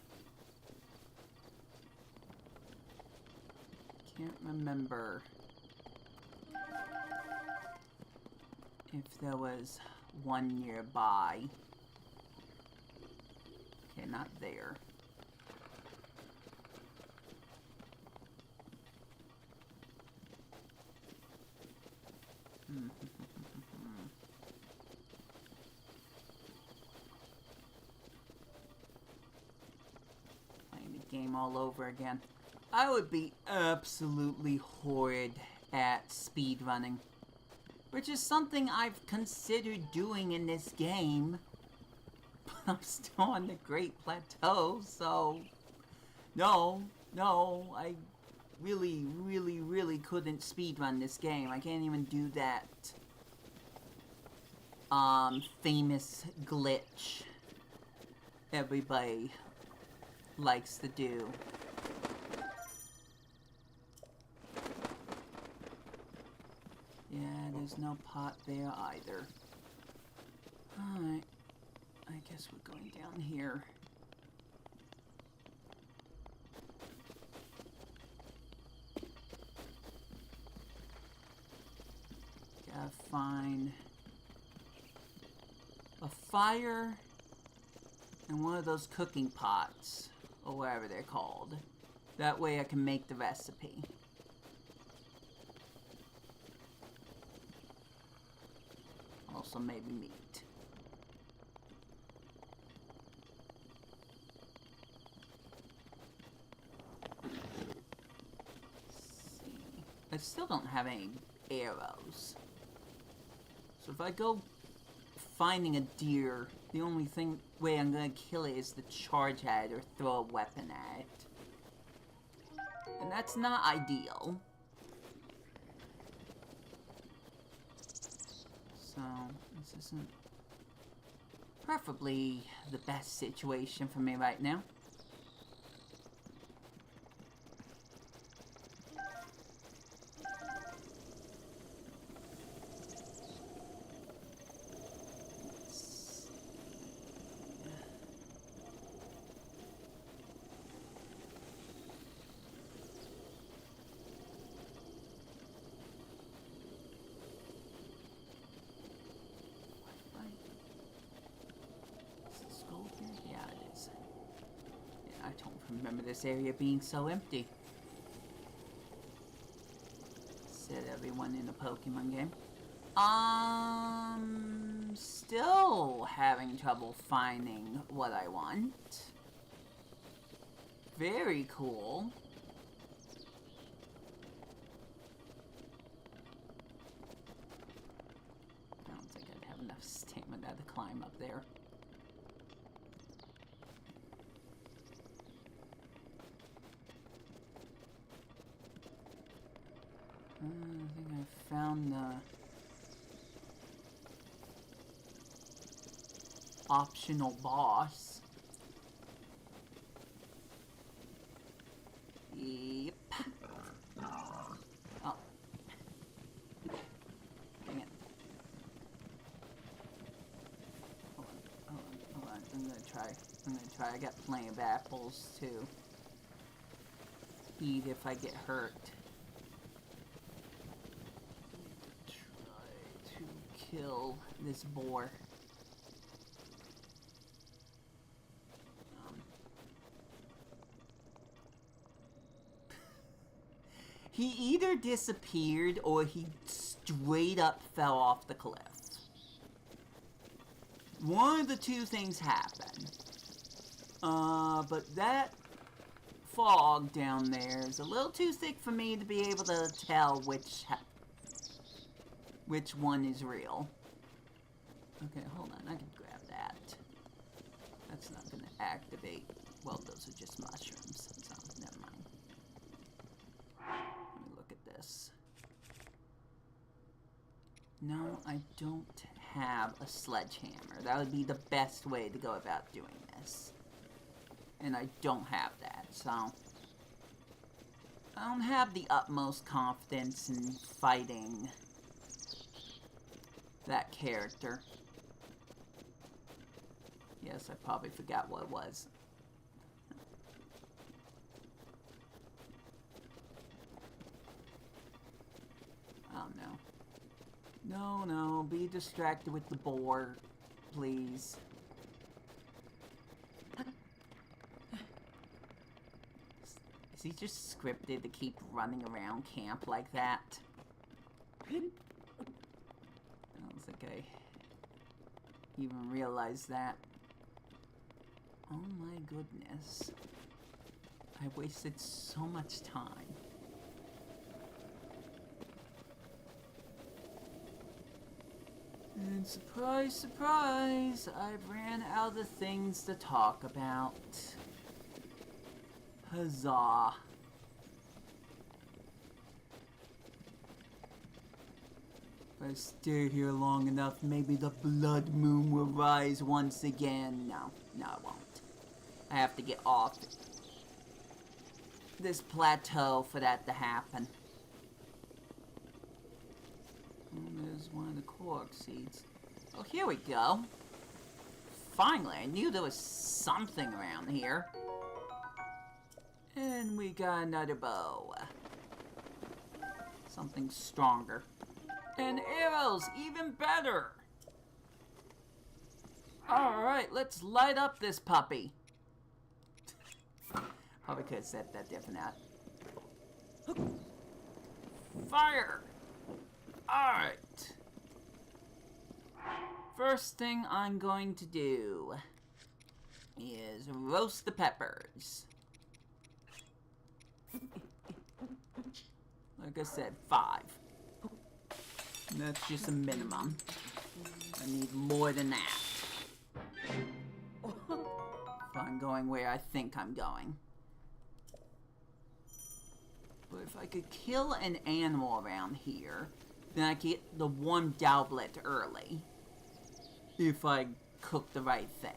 Can't remember if there was one nearby. Okay, not there. Playing the game all over again. I would be absolutely horrid at speedrunning, which is something I've considered doing in this game. I'm still on the Great Plateau, so no, I really couldn't speedrun this game. I can't even do that famous glitch everybody likes to do. Yeah, there's no pot there either. Alright. I guess we're going down here. Gotta find a fire and one of those cooking pots, or whatever they're called. That way I can make the recipe. Also maybe meat. I still don't have any arrows. So if I go finding a deer, the only way I'm gonna kill it is to charge at it or throw a weapon at it. And that's not ideal. So This isn't preferably the best situation for me right now. I don't remember this area being so empty. Said everyone in a Pokemon game. Still having trouble finding what I want. Very cool. I don't think I'd have enough stamina to climb up there. I think I found the optional boss. Yep. Oh. Dang it. Hold on. I'm gonna try. I got plenty of apples to eat if I get hurt. Kill this boar. He either disappeared or he straight up fell off the cliff. One of the two things happened. But that fog down there is a little too thick for me to be able to tell which one is real. Okay, hold on. I can grab that. That's not going to activate. Well, those are just mushrooms. So, never mind. Let me look at this. No, I don't have a sledgehammer. That would be the best way to go about doing this. And I don't have that, so I don't have the utmost confidence in fighting that character. Yes, I probably forgot what it was. Oh no. No, be distracted with the boar, please. Is he just scripted to keep running around camp like that? I don't think I even realized that. Oh my goodness. I wasted so much time. And surprise, surprise, I've ran out of things to talk about. Huzzah. If I stay here long enough, maybe the blood moon will rise once again. No, it won't. I have to get off this plateau for that to happen. And there's one of the Korok seeds. Oh, here we go. Finally, I knew there was something around here. And we got another bow. Something stronger. And arrows, even better! Alright, let's light up this puppy. Probably could have said that different out. Fire! Alright. First thing I'm going to do is roast the peppers. Like I said, 5. And that's just a minimum. I need more than that. If I'm going where I think I'm going. But if I could kill an animal around here, then I get the warm doublet early. If I cook the right thing.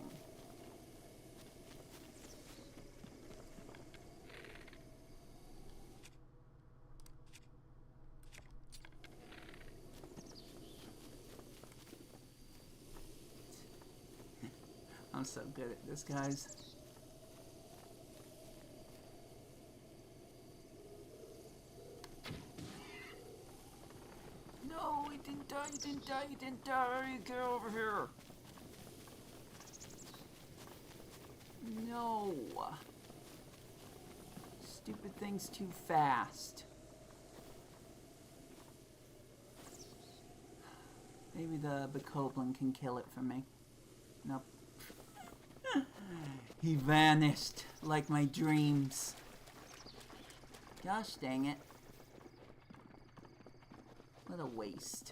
I'm so good at this, guys. No, he didn't die, he didn't die, he didn't die. Get over here. No. Stupid thing's too fast. Maybe the Bokoblin can kill it for me. Nope. He vanished like my dreams. Gosh dang it. What a waste.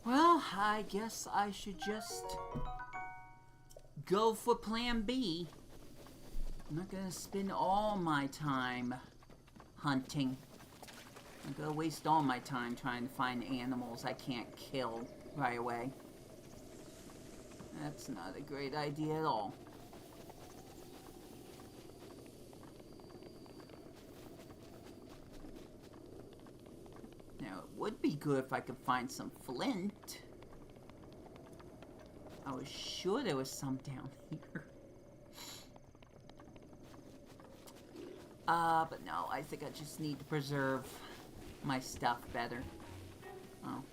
Well, I guess I should just go for plan B. I'm not gonna spend all my time hunting. I'm gonna waste all my time trying to find animals I can't kill right away. That's not a great idea at all. Now, it would be good if I could find some flint. I was sure there was some down here. But no, I think I just need to preserve my stuff better. Oh.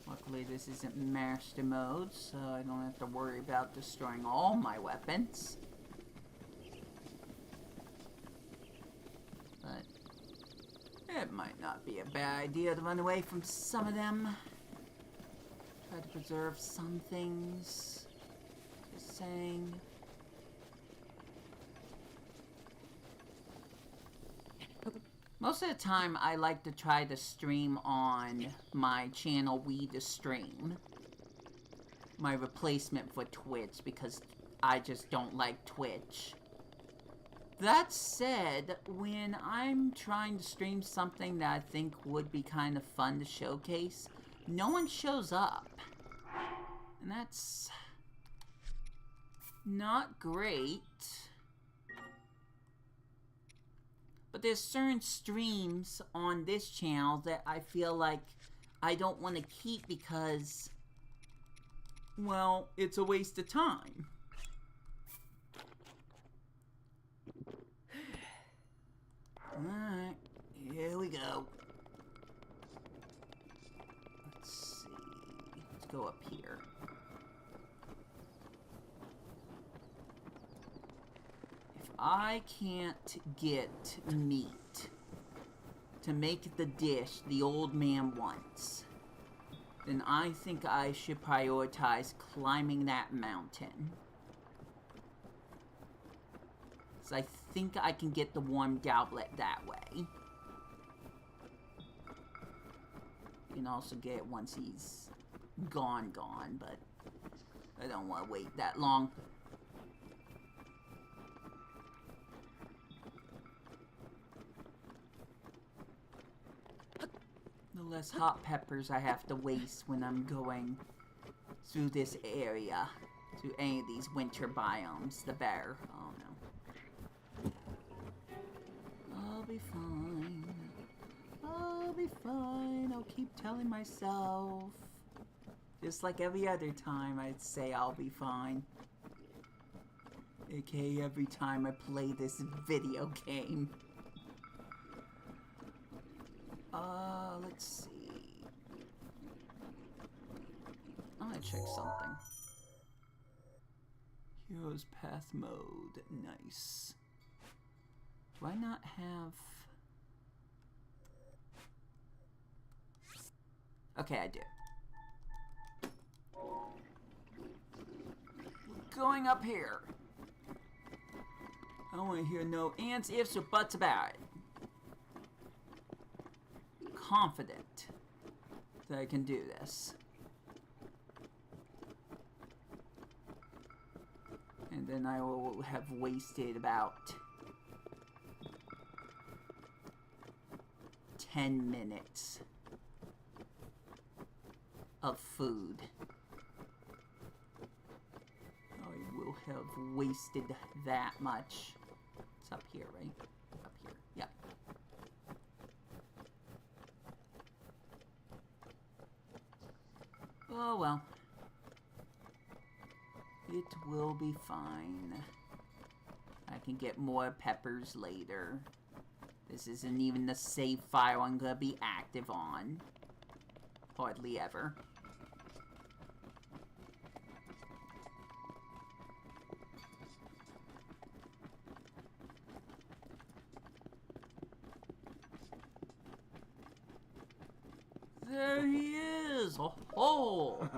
Luckily this isn't master mode, so I don't have to worry about destroying all my weapons. But it might not be a bad idea to run away from some of them. Try to preserve some things. Just saying. Most of the time, I like to try to stream on my channel Wii2RePLAY. My replacement for Twitch, because I just don't like Twitch. That said, when I'm trying to stream something that I think would be kind of fun to showcase, no one shows up. And that's not great. But there's certain streams on this channel that I feel like I don't want to keep because, well, it's a waste of time. Alright, here we go. Let's see. Let's go up here. I can't get meat to make the dish the old man wants, then I think I should prioritize climbing that mountain. So I think I can get the warm goblet that way. You can also get it once he's gone, but I don't want to wait that long. The less hot peppers I have to waste when I'm going through this area, through any of these winter biomes, the better. Oh no. I'll be fine. I'll be fine. I'll keep telling myself. Just like every other time I'd say I'll be fine. AKA every time I play this video game. Let's see. I'm gonna check something. Heroes Path mode. Nice. Do I not have... Okay, I do. We're going up here. I don't want to hear no ands, ifs, or buts about it. confident that I can do this. And then I will have wasted about 10 minutes of food. I will have wasted that much. It's up here, right? Up here. Yep. Oh well. It will be fine. I can get more peppers later. This isn't even the save file I'm gonna be active on. Hardly ever. There he is! Oh!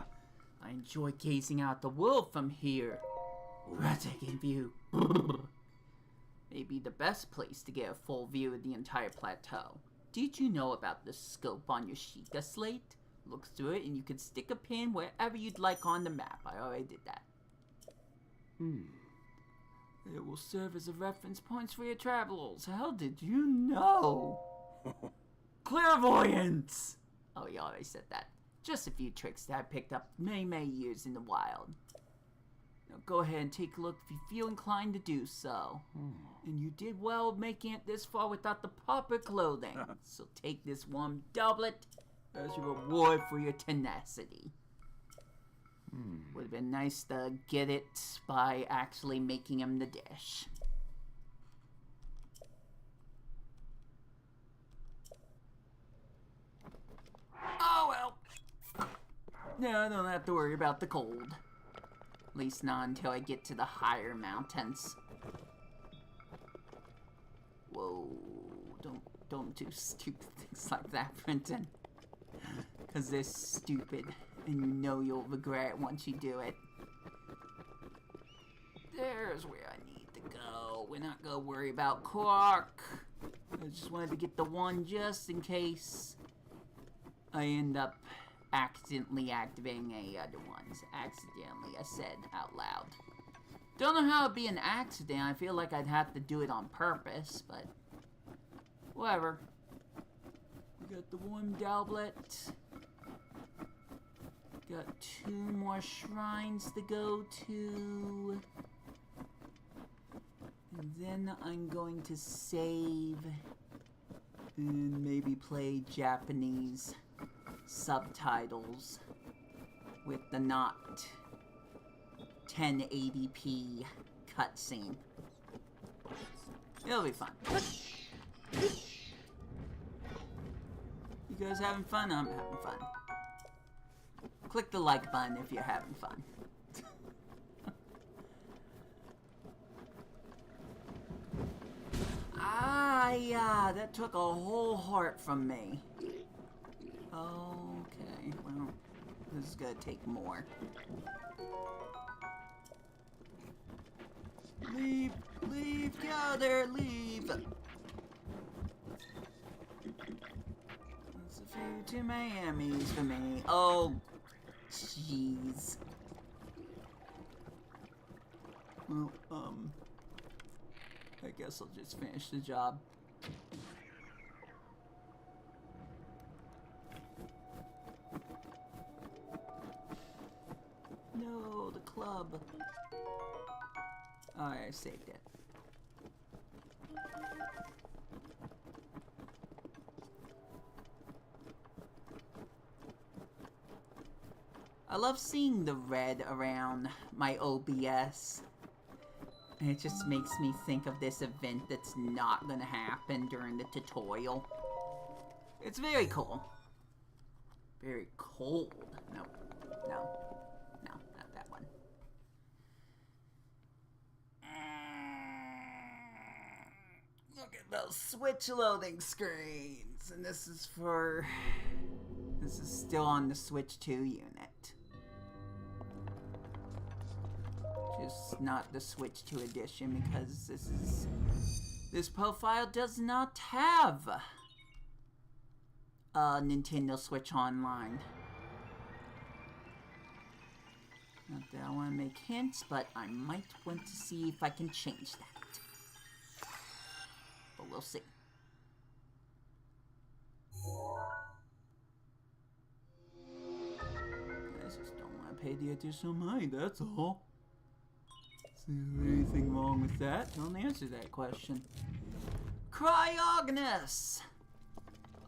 I enjoy gazing out the world from here. Breathtaking view. Maybe the best place to get a full view of the entire plateau. Did you know about the scope on your Sheikah slate? Look through it and you can stick a pin wherever you'd like on the map. I already did that. It will serve as a reference point for your travels. How did you know? Clairvoyance! Oh, you already said that. Just a few tricks that I picked up many years in the wild. Now go ahead and take a look if you feel inclined to do so. And you did well making it this far without the proper clothing. So take this warm doublet as your reward for your tenacity. Would have been nice to get it by actually making him the dish. Oh well. No, I don't have to worry about the cold. At least not until I get to the higher mountains. Whoa, don't do stupid things like that, Brenton. Cause they're stupid, and you know you'll regret it once you do it. There's where I need to go. We're not gonna worry about Clark. I just wanted to get the one just in case I end up accidentally activating any other ones. Accidentally, I said out loud. Don't know how it'd be an accident. I feel like I'd have to do it on purpose, but whatever. We got the warm doublet. Got 2 more shrines to go to. And then I'm going to save and maybe play Japanese subtitles with the not 1080p cutscene. It'll be fun. You guys having fun? I'm having fun. Click the like button if you're having fun. Yeah, that took a whole heart from me. Okay, well, this is gonna take more. Leave, get out of there, leave! That's a few too many enemies for me. Oh, jeez. Well, I guess I'll just finish the job. No, the club. Oh, I saved it. I love seeing the red around my OBS. And it just makes me think of this event that's not gonna happen during the tutorial. It's very cool. Very cold. No, not that one. Look at those Switch loading screens. And this is still on the Sw1tch unit. Just not the Sw1tch edition because this profile does not have Nintendo Switch Online. Not that I want to make hints, but I might want to see if I can change that. But we'll see. I just don't want to pay the additional money, that's all. Is there anything wrong with that? Don't answer that question. Cryogonus!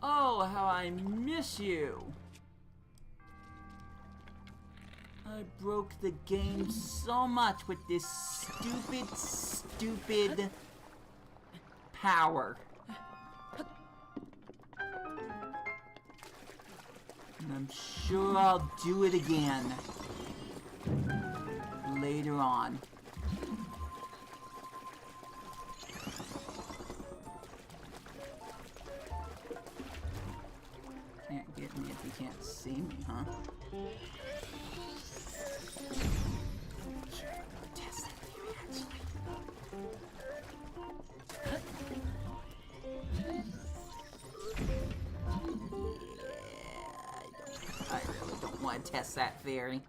Oh, how I miss you! I broke the game so much with this stupid power. And I'm sure I'll do it again. Later on. Can't get me if you can't see me, huh? Test that theory, actually. I really don't want to test that theory.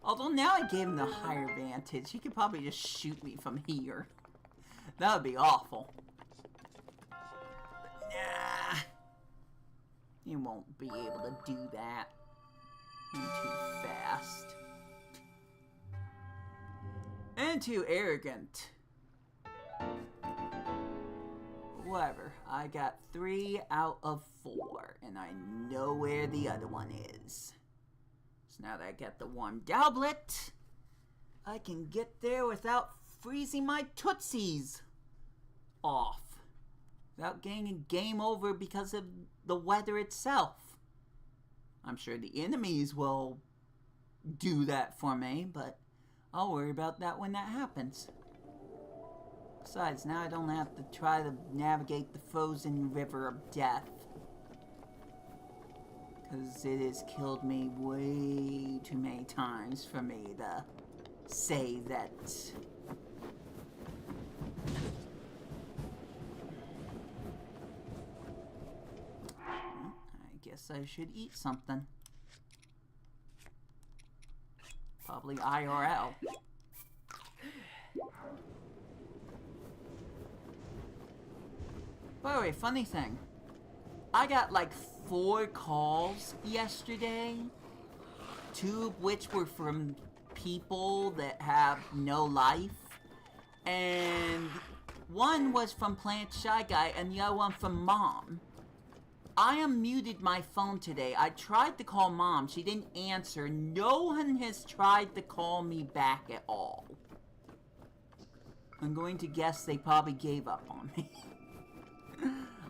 Although now I gave him the higher vantage, he could probably just shoot me from here. That would be awful. But nah. You won't be able to do that. You're too fast. And too arrogant. Whatever. I got 3 out of 4, and I know where the other one is. So now that I got the warm doublet, I can get there without freezing my tootsies off. Without getting a game over because of the weather itself. I'm sure the enemies will do that for me, but I'll worry about that when that happens. Besides, now I don't have to try to navigate the frozen river of death. Because it has killed me way too many times for me to say that. I guess I should eat something. Probably IRL. By the way, funny thing. I got like 4 calls yesterday. 2 of which were from people that have no life. And 1 was from Plant Shy Guy and the other one from Mom. I unmuted my phone today. I tried to call Mom. She didn't answer. No one has tried to call me back at all. I'm going to guess they probably gave up on me.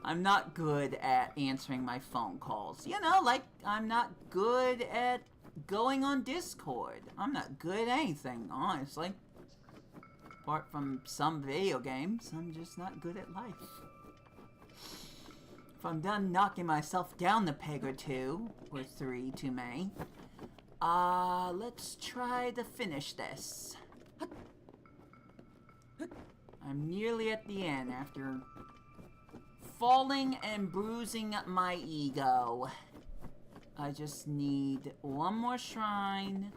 I'm not good at answering my phone calls. You know, like, I'm not good at going on Discord. I'm not good at anything, honestly. Apart from some video games, I'm just not good at life. If I'm done knocking myself down a peg or 2, or 3 too many, let's try to finish this. I'm nearly at the end after falling and bruising my ego. I just need 1 more shrine,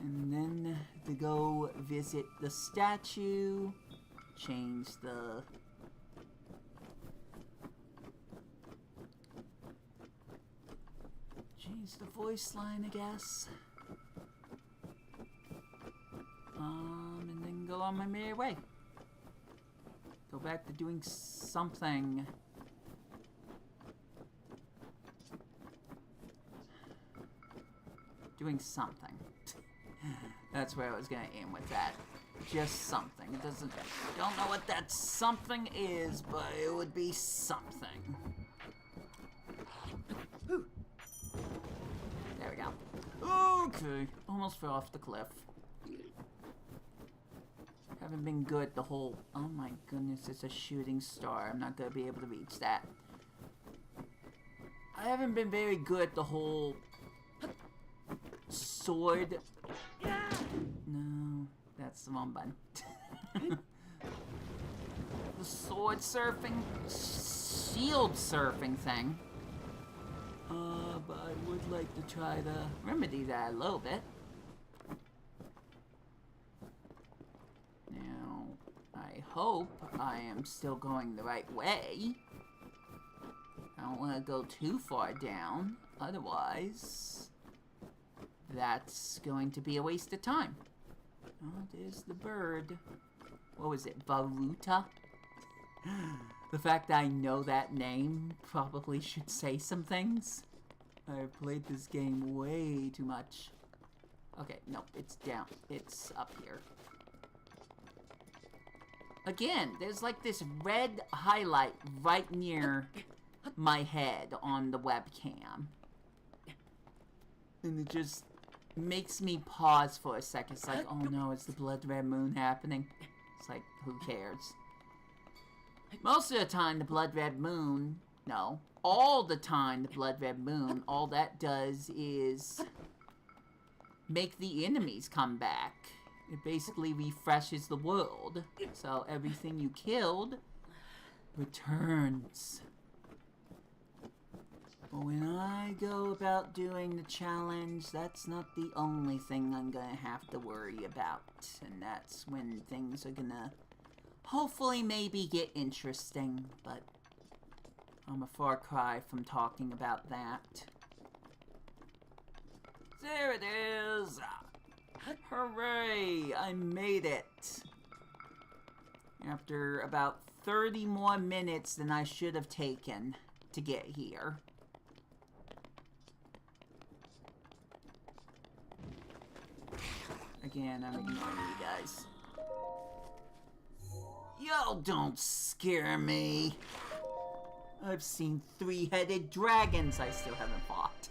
and then to go visit the statue, change the voice line, I guess. And then go on my merry way. Go back to doing something. Doing something. That's where I was gonna aim with that. Just something. It doesn't. Don't know what that something is, but it would be something. Whew. There we go. Okay. Almost fell off the cliff. Haven't been good the whole... Oh my goodness, it's a shooting star. I'm not gonna be able to reach that. I haven't been very good the whole... sword... No, that's the wrong button. the sword surfing, shield surfing thing. But I would like to try to remedy that a little bit. Now, I hope I am still going the right way. I don't want to go too far down, otherwise that's going to be a waste of time. Oh, there's the bird. What was it, Baruta? The fact that I know that name probably should say some things. I've played this game way too much. Okay, no, it's down. It's up here. Again, there's like this red highlight right near my head on the webcam. And it just makes me pause for a second. It's like, oh no, is the blood red moon happening? It's like, who cares? Most of the time, the blood red moon, no, all the time, the blood red moon, all that does is make the enemies come back. It basically refreshes the world. So everything you killed returns. But when I go about doing the challenge, that's not the only thing I'm gonna have to worry about. And that's when things are gonna hopefully maybe get interesting, but I'm a far cry from talking about that. There it is! Hooray! I made it! After about 30 more minutes than I should have taken to get here. Again, I'm ignoring you guys. Y'all don't scare me. I've seen three-headed dragons I still haven't fought.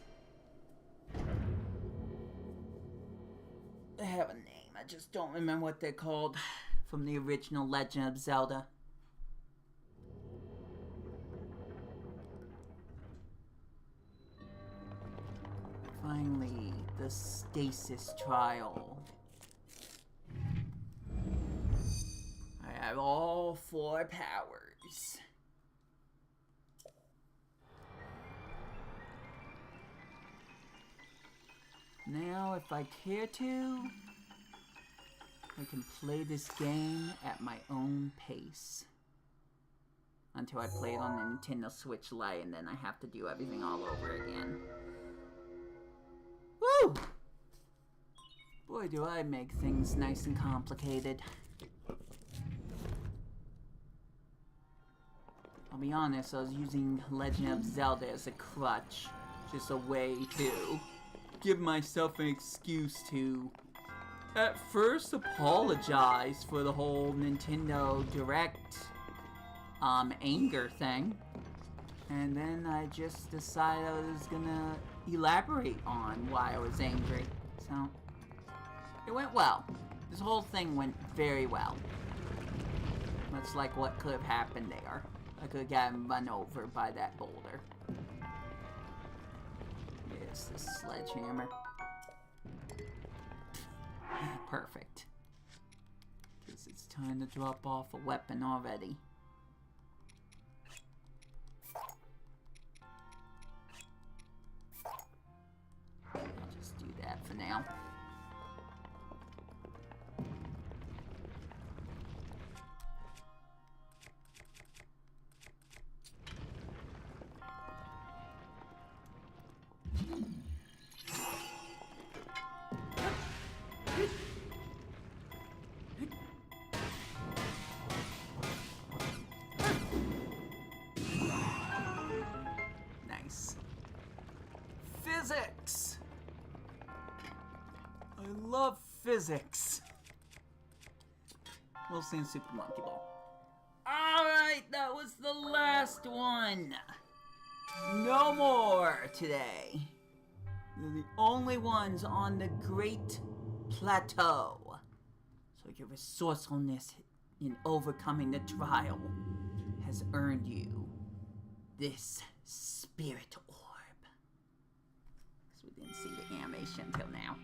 They have a name, I just don't remember what they're called from the original Legend of Zelda. Finally, the stasis trial. I have all 4 powers. Now, if I care to, I can play this game at my own pace. Until I play it on the Nintendo Switch Lite, and then I have to do everything all over again. Woo! Boy, do I make things nice and complicated. I'll be honest, I was using Legend of Zelda as a crutch. Just a way to give myself an excuse to, at first, apologize for the whole Nintendo Direct, anger thing. And then I just decided I was gonna elaborate on why I was angry. So, it went well. This whole thing went very well. Much like what could have happened there. I could have gotten run over by that boulder. Yes, this sledgehammer. Perfect. Guess it's time to drop off a weapon already. I'll just do that for now. Nice. Physics! I love physics. We'll see in Super Monkey Ball. Alright, that was the last one. No more today. They're the only ones on the Great Plateau. So your resourcefulness in overcoming the trial has earned you this spirit orb. Because we didn't see the animation until now.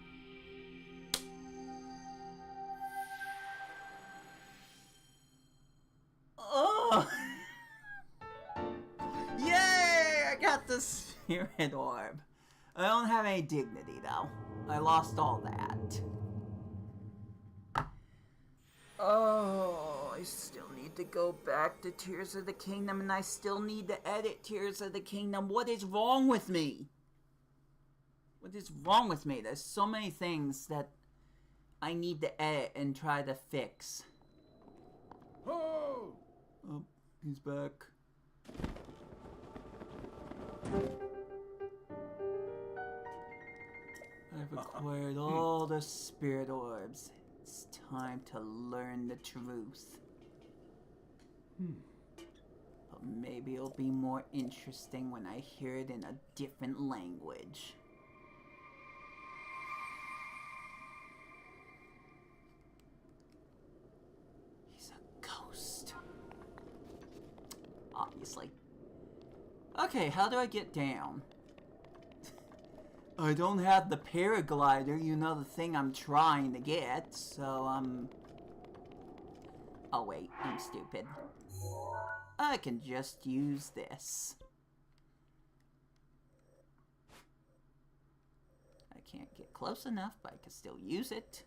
Oh! a spirit orb. I don't have any dignity, though. I lost all that. Oh, I still need to go back to Tears of the Kingdom, and I still need to edit Tears of the Kingdom. What is wrong with me? What is wrong with me? There's so many things that I need to edit and try to fix. Oh! Oh, he's back. I've acquired all the spirit orbs. It's time to learn the truth. But maybe it'll be more interesting when I hear it in a different language. He's a ghost. Obviously. Okay, how do I get down? I don't have the paraglider, you know, the thing I'm trying to get, so, oh wait, I'm stupid. I can just use this. I can't get close enough, but I can still use it.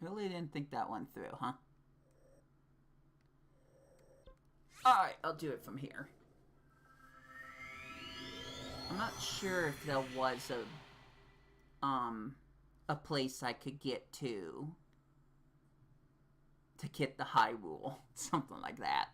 Really didn't think that one through, huh? Alright, I'll do it from here. I'm not sure if there was a place I could get to get the Hyrule. Something like that.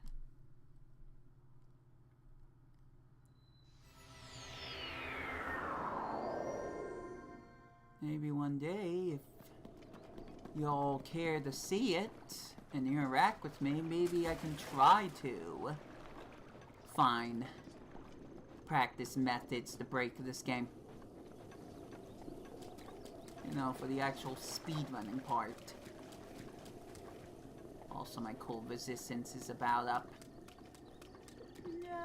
Maybe one day, if y'all care to see it and interact with me, maybe I can try to find practice methods to break this game. You know, for the actual speedrunning part. Also, my cold resistance is about up. No,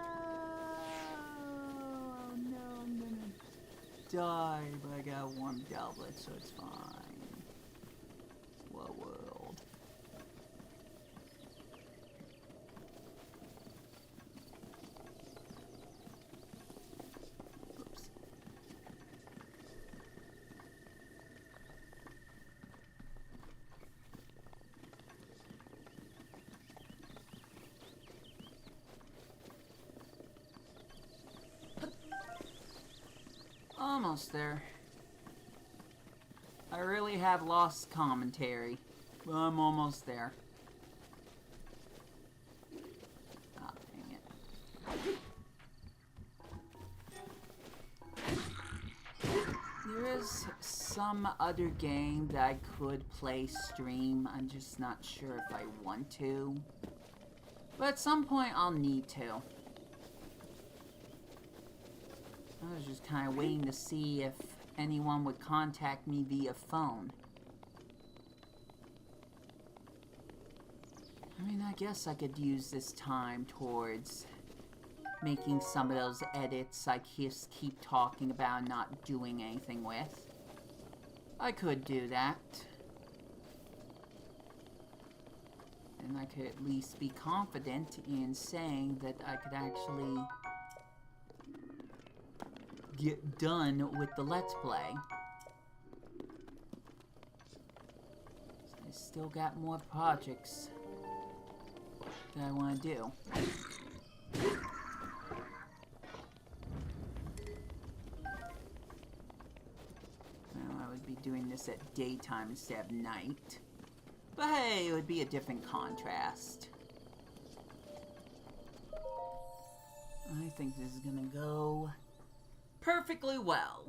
I'm gonna die, but I got a warm doublet, so it's fine. What world? Oops. Almost there. I really have lost commentary, but I'm almost there. Ah, dang it. There is some other game that I could play stream. I'm just not sure if I want to. But at some point I'll need to. I was just kind of waiting to see if anyone would contact me via phone. I mean, I guess I could use this time towards making some of those edits I just keep talking about and not doing anything with. I could do that. And I could at least be confident in saying that I could actually get done with the Let's Play. I still got more projects that I want to do. Well, I would be doing this at daytime instead of night. But hey, it would be a different contrast. I think this is gonna go perfectly well.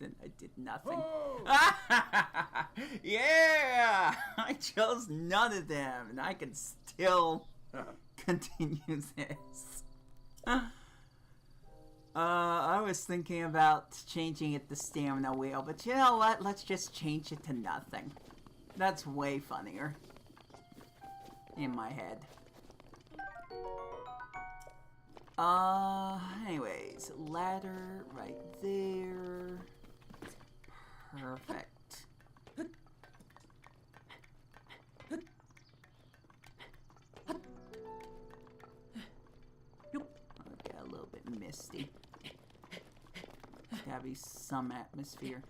Then I did nothing. Oh! Yeah! I chose none of them, and I can still continue this. I was thinking about changing it to stamina wheel, but you know what? Let's just change it to nothing. That's way funnier. In my head. Anyways, ladder right there. Perfect. Okay, a little bit misty. There's gotta be some atmosphere.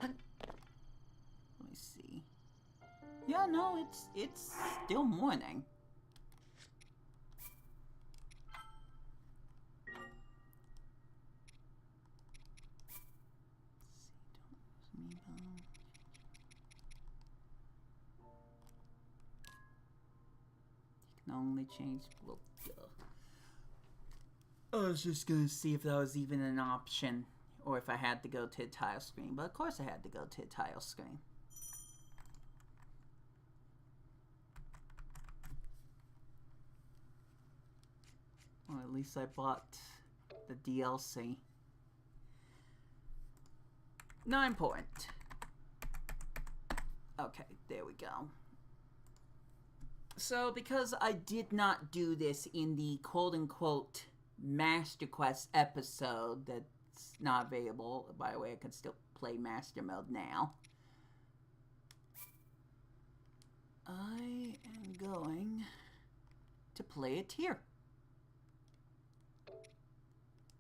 Let me see. Yeah, no, it's still morning. You can only change. Well, I was just gonna see if that was even an option, or if I had to go to a tile screen. But of course, I had to go to a tile screen. Or at least I bought the DLC. Not important. Okay, there we go. So, because I did not do this in the quote-unquote Master Quest episode that's not available, by the way, I can still play Master Mode now. I am going to play it here.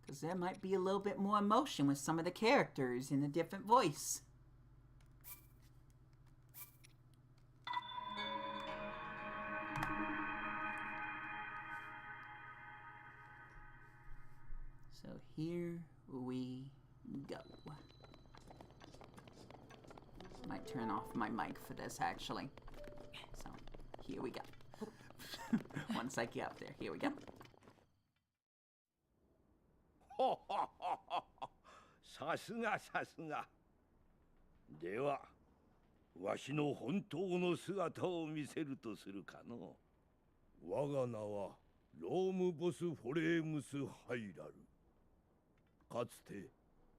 Because there might be a little bit more emotion with some of the characters in a different voice. So here we go. Might turn off my mic for this, actually. So here we go. Once I get up there, here we go. さすがさすが。では、わしの本当の姿を見せるとするかの。我が名はロームボス・フォレームス・ハイラル。かつて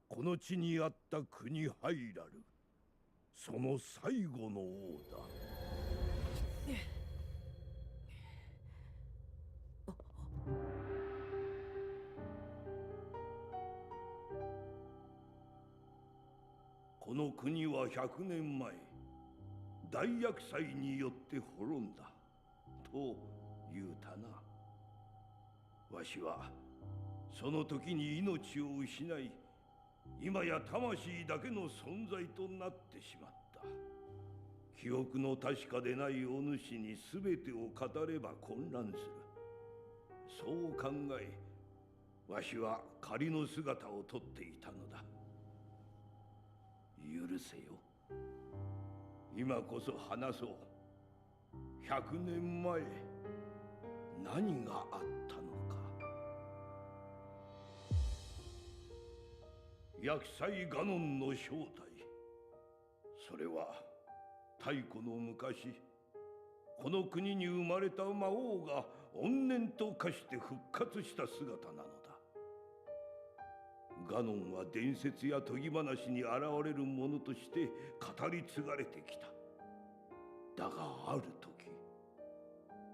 この地にあった国ハイラル。その最後の王だ。この国は100年前大厄災によって滅んだと言うたな。わしはその時に命を失い、今や魂だけの存在となってしまった。記憶の確かでないお主に全てを語れば混乱する。そう考え、わしは仮の姿をとっていたのだ。許せよ。今こそ話そう。100年前何があったのか。厄災ガノンの正体、それは太古の昔、この国に生まれた魔王が怨念と化して復活した姿なのだ。ガノンは伝説や研ぎ話に現れるものとして語り継がれてきた。だがある時、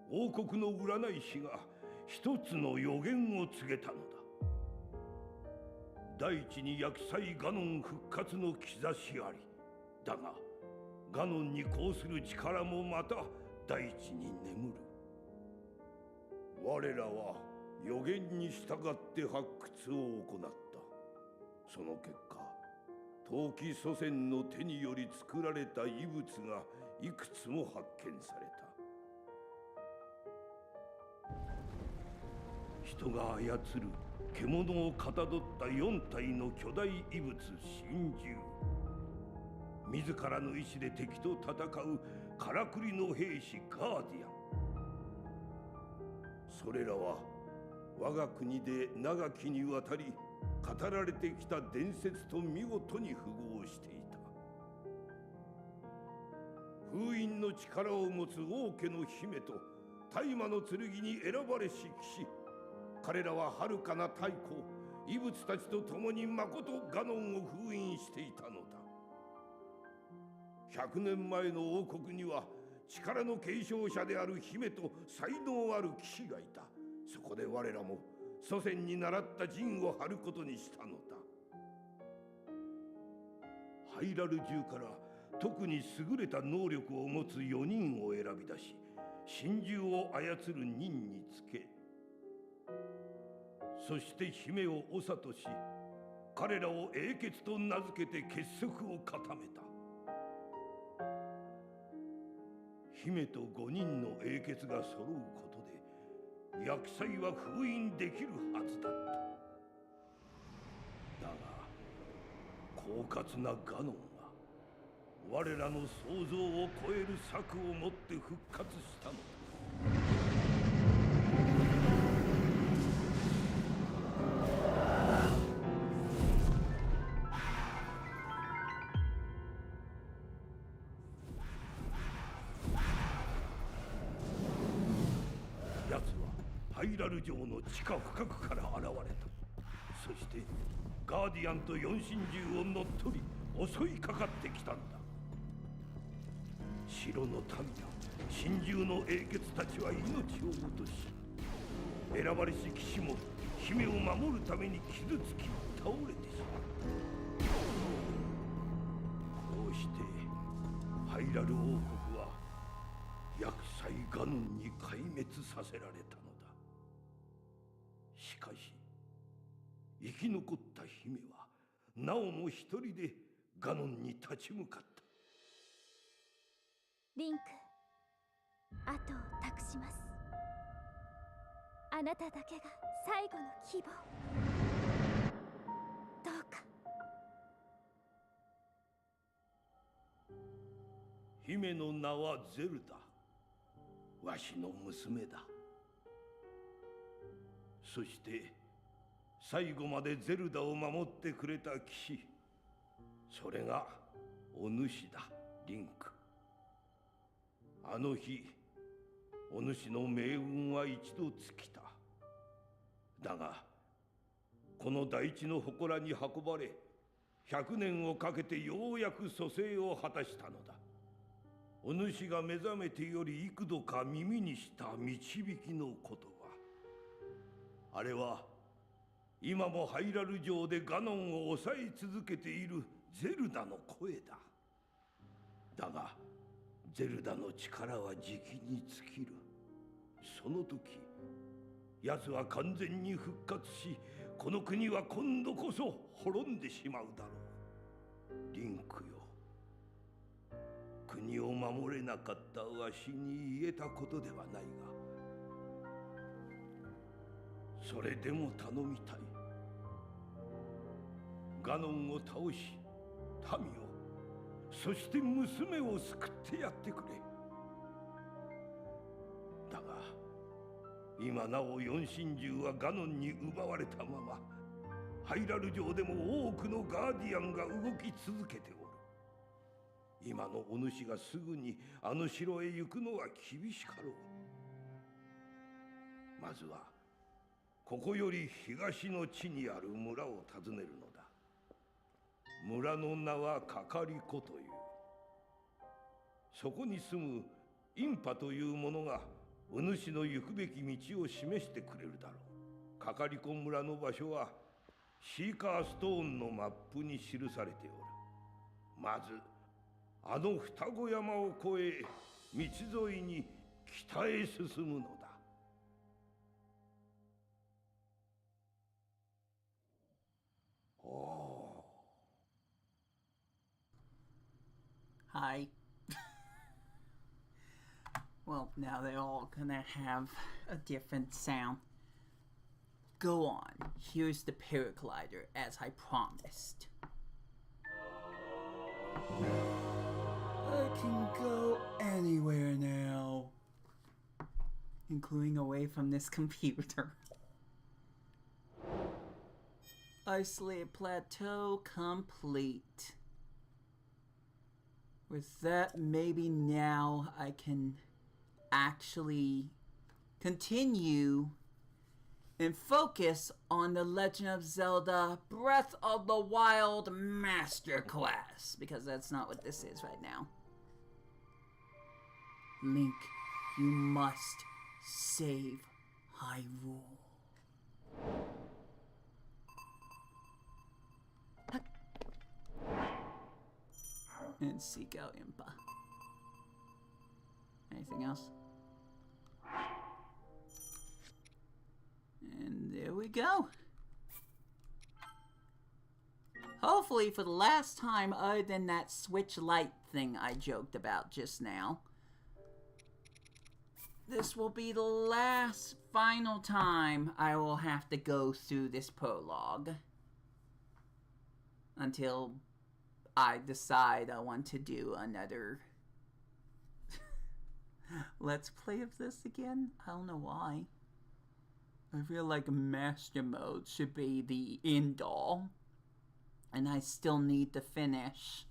王国の占い師が一つの予言を告げたのだ。大地に厄災ガノン復活の兆しあり。だがガノンに抗する力もまた大地に眠る。我らは予言に従って発掘を行った。その結果、陶器祖先の手により作られた遺物がいくつも発見された。人が操る獣をかたどった4体の巨大遺物神獣。自らの意志で敵と戦うからくりの兵士ガーディアン。それらは我が国で長きにわたり語られてきた伝説と見事に符合していた。封印の力を持つ王家の姫と大魔の剣に選ばれし騎士。彼らは遥かな太古、異物たちと共にまことガノンを封印していたのだ。100年前の王国には力の継承者である姫と才能ある騎士がいた。そこで我らも祖先に習った陣を張ることにしたのだ。ハイラル中から特に優れた能力を持つ4人を選び出し、神獣を操る任につけ、そして姫を長とし、彼らを英傑と名付けて結束を固めた。姫と5人の英傑が揃うことで、厄災は封印できるはずだった。だが狡猾なガノンは我らの想像を超える策をもって復活したのだ。奴はハイラル城の地下深くから現れた。そしてガーディアンと四神獣を乗っ取り襲いかかってきたんだ。城の民や神獣の英傑たちは命を落とし、選ばれし騎士も姫を守るために傷つき倒れてしまった。こうしてハイラル王国は厄災ガノンに壊滅させられたのだ。しかし生き残った姫はなおも一人でガノンに立ち向かった。リンク、後を託します。あなただけが最後の希望。どうか。姫の名はゼルダ。わしの娘だ。そして最後までゼルダを守ってくれた騎士、それがお主だ、リンク。あの日お主の命運は一度尽きた。だがこの大地の祠に運ばれ、100年をかけてようやく蘇生を果たしたのだ。お主が目覚めてより幾度か耳にした導きの言葉、あれは今もハイラル城でガノンを抑え続けているゼルダの声だ。だがゼルダの力はじきに尽きる。その時奴は完全に復活し、この国は今度こそ滅んでしまうだろう。リンクよ、国を守れなかったわしに言えたことではないが、それでも頼みたい。ガノンを倒し、民を、そして娘を救ってやってくれ。だが今なお四神獣はガノンに奪われたまま、ハイラル城でも多くのガーディアンが動き続けておる。今のお主がすぐにあの城へ行くのは厳しかろう。まずはここより東の地にある村を訪ねるのだ。村の名はかかり子という。そこに住むインパという者がお主の行くべき道を示してくれるだろう。かかり子村の場所はシーカーストーンのマップに記されておる。まずあの双子山を越え、道沿いに北へ進むのだ。おお。Hi. Well, now they're all gonna have a different sound. Go on. Here's the paraglider, as I promised. I can go anywhere now, including away from this computer. Isolated plateau complete. With that, maybe now I can actually continue and focus on the Legend of Zelda Breath of the Wild Master Quest, because that's not what this is right now. Link, you must save Hyrule. And seek out Impa. Anything else? And there we go. Hopefully for the last time other than that Sw1tch light thing I joked about just now. This will be the last final time I will have to go through this prologue. Until I decide I want to do another Let's Play of this again. I don't know why. I feel like Master Mode should be the end-all. And I still need to finish.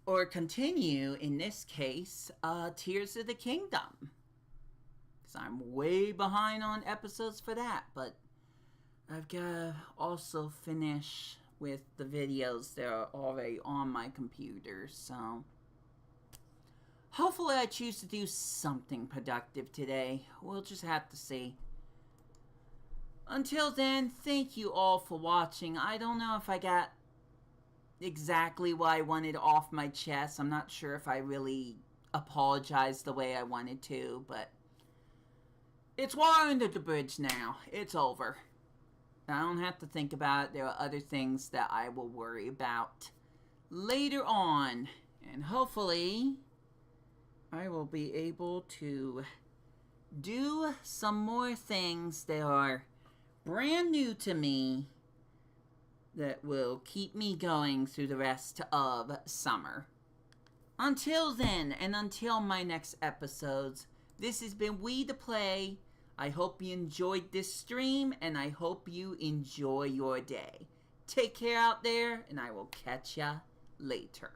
Or continue, in this case, Tears of the Kingdom. Because I'm way behind on episodes for that. But I've got to also finish with the videos that are already on my computer, so hopefully I choose to do something productive today. We'll just have to see. Until then, thank you all for watching. I don't know if I got exactly what I wanted off my chest. I'm not sure if I really apologized the way I wanted to, but it's water under the bridge now. It's over. I don't have to think about it. There are other things that I will worry about later on. And hopefully, I will be able to do some more things that are brand new to me that will keep me going through the rest of summer. Until then, and until my next episodes, this has been Wii2Play. I hope you enjoyed this stream, and I hope you enjoy your day. Take care out there, and I will catch ya later.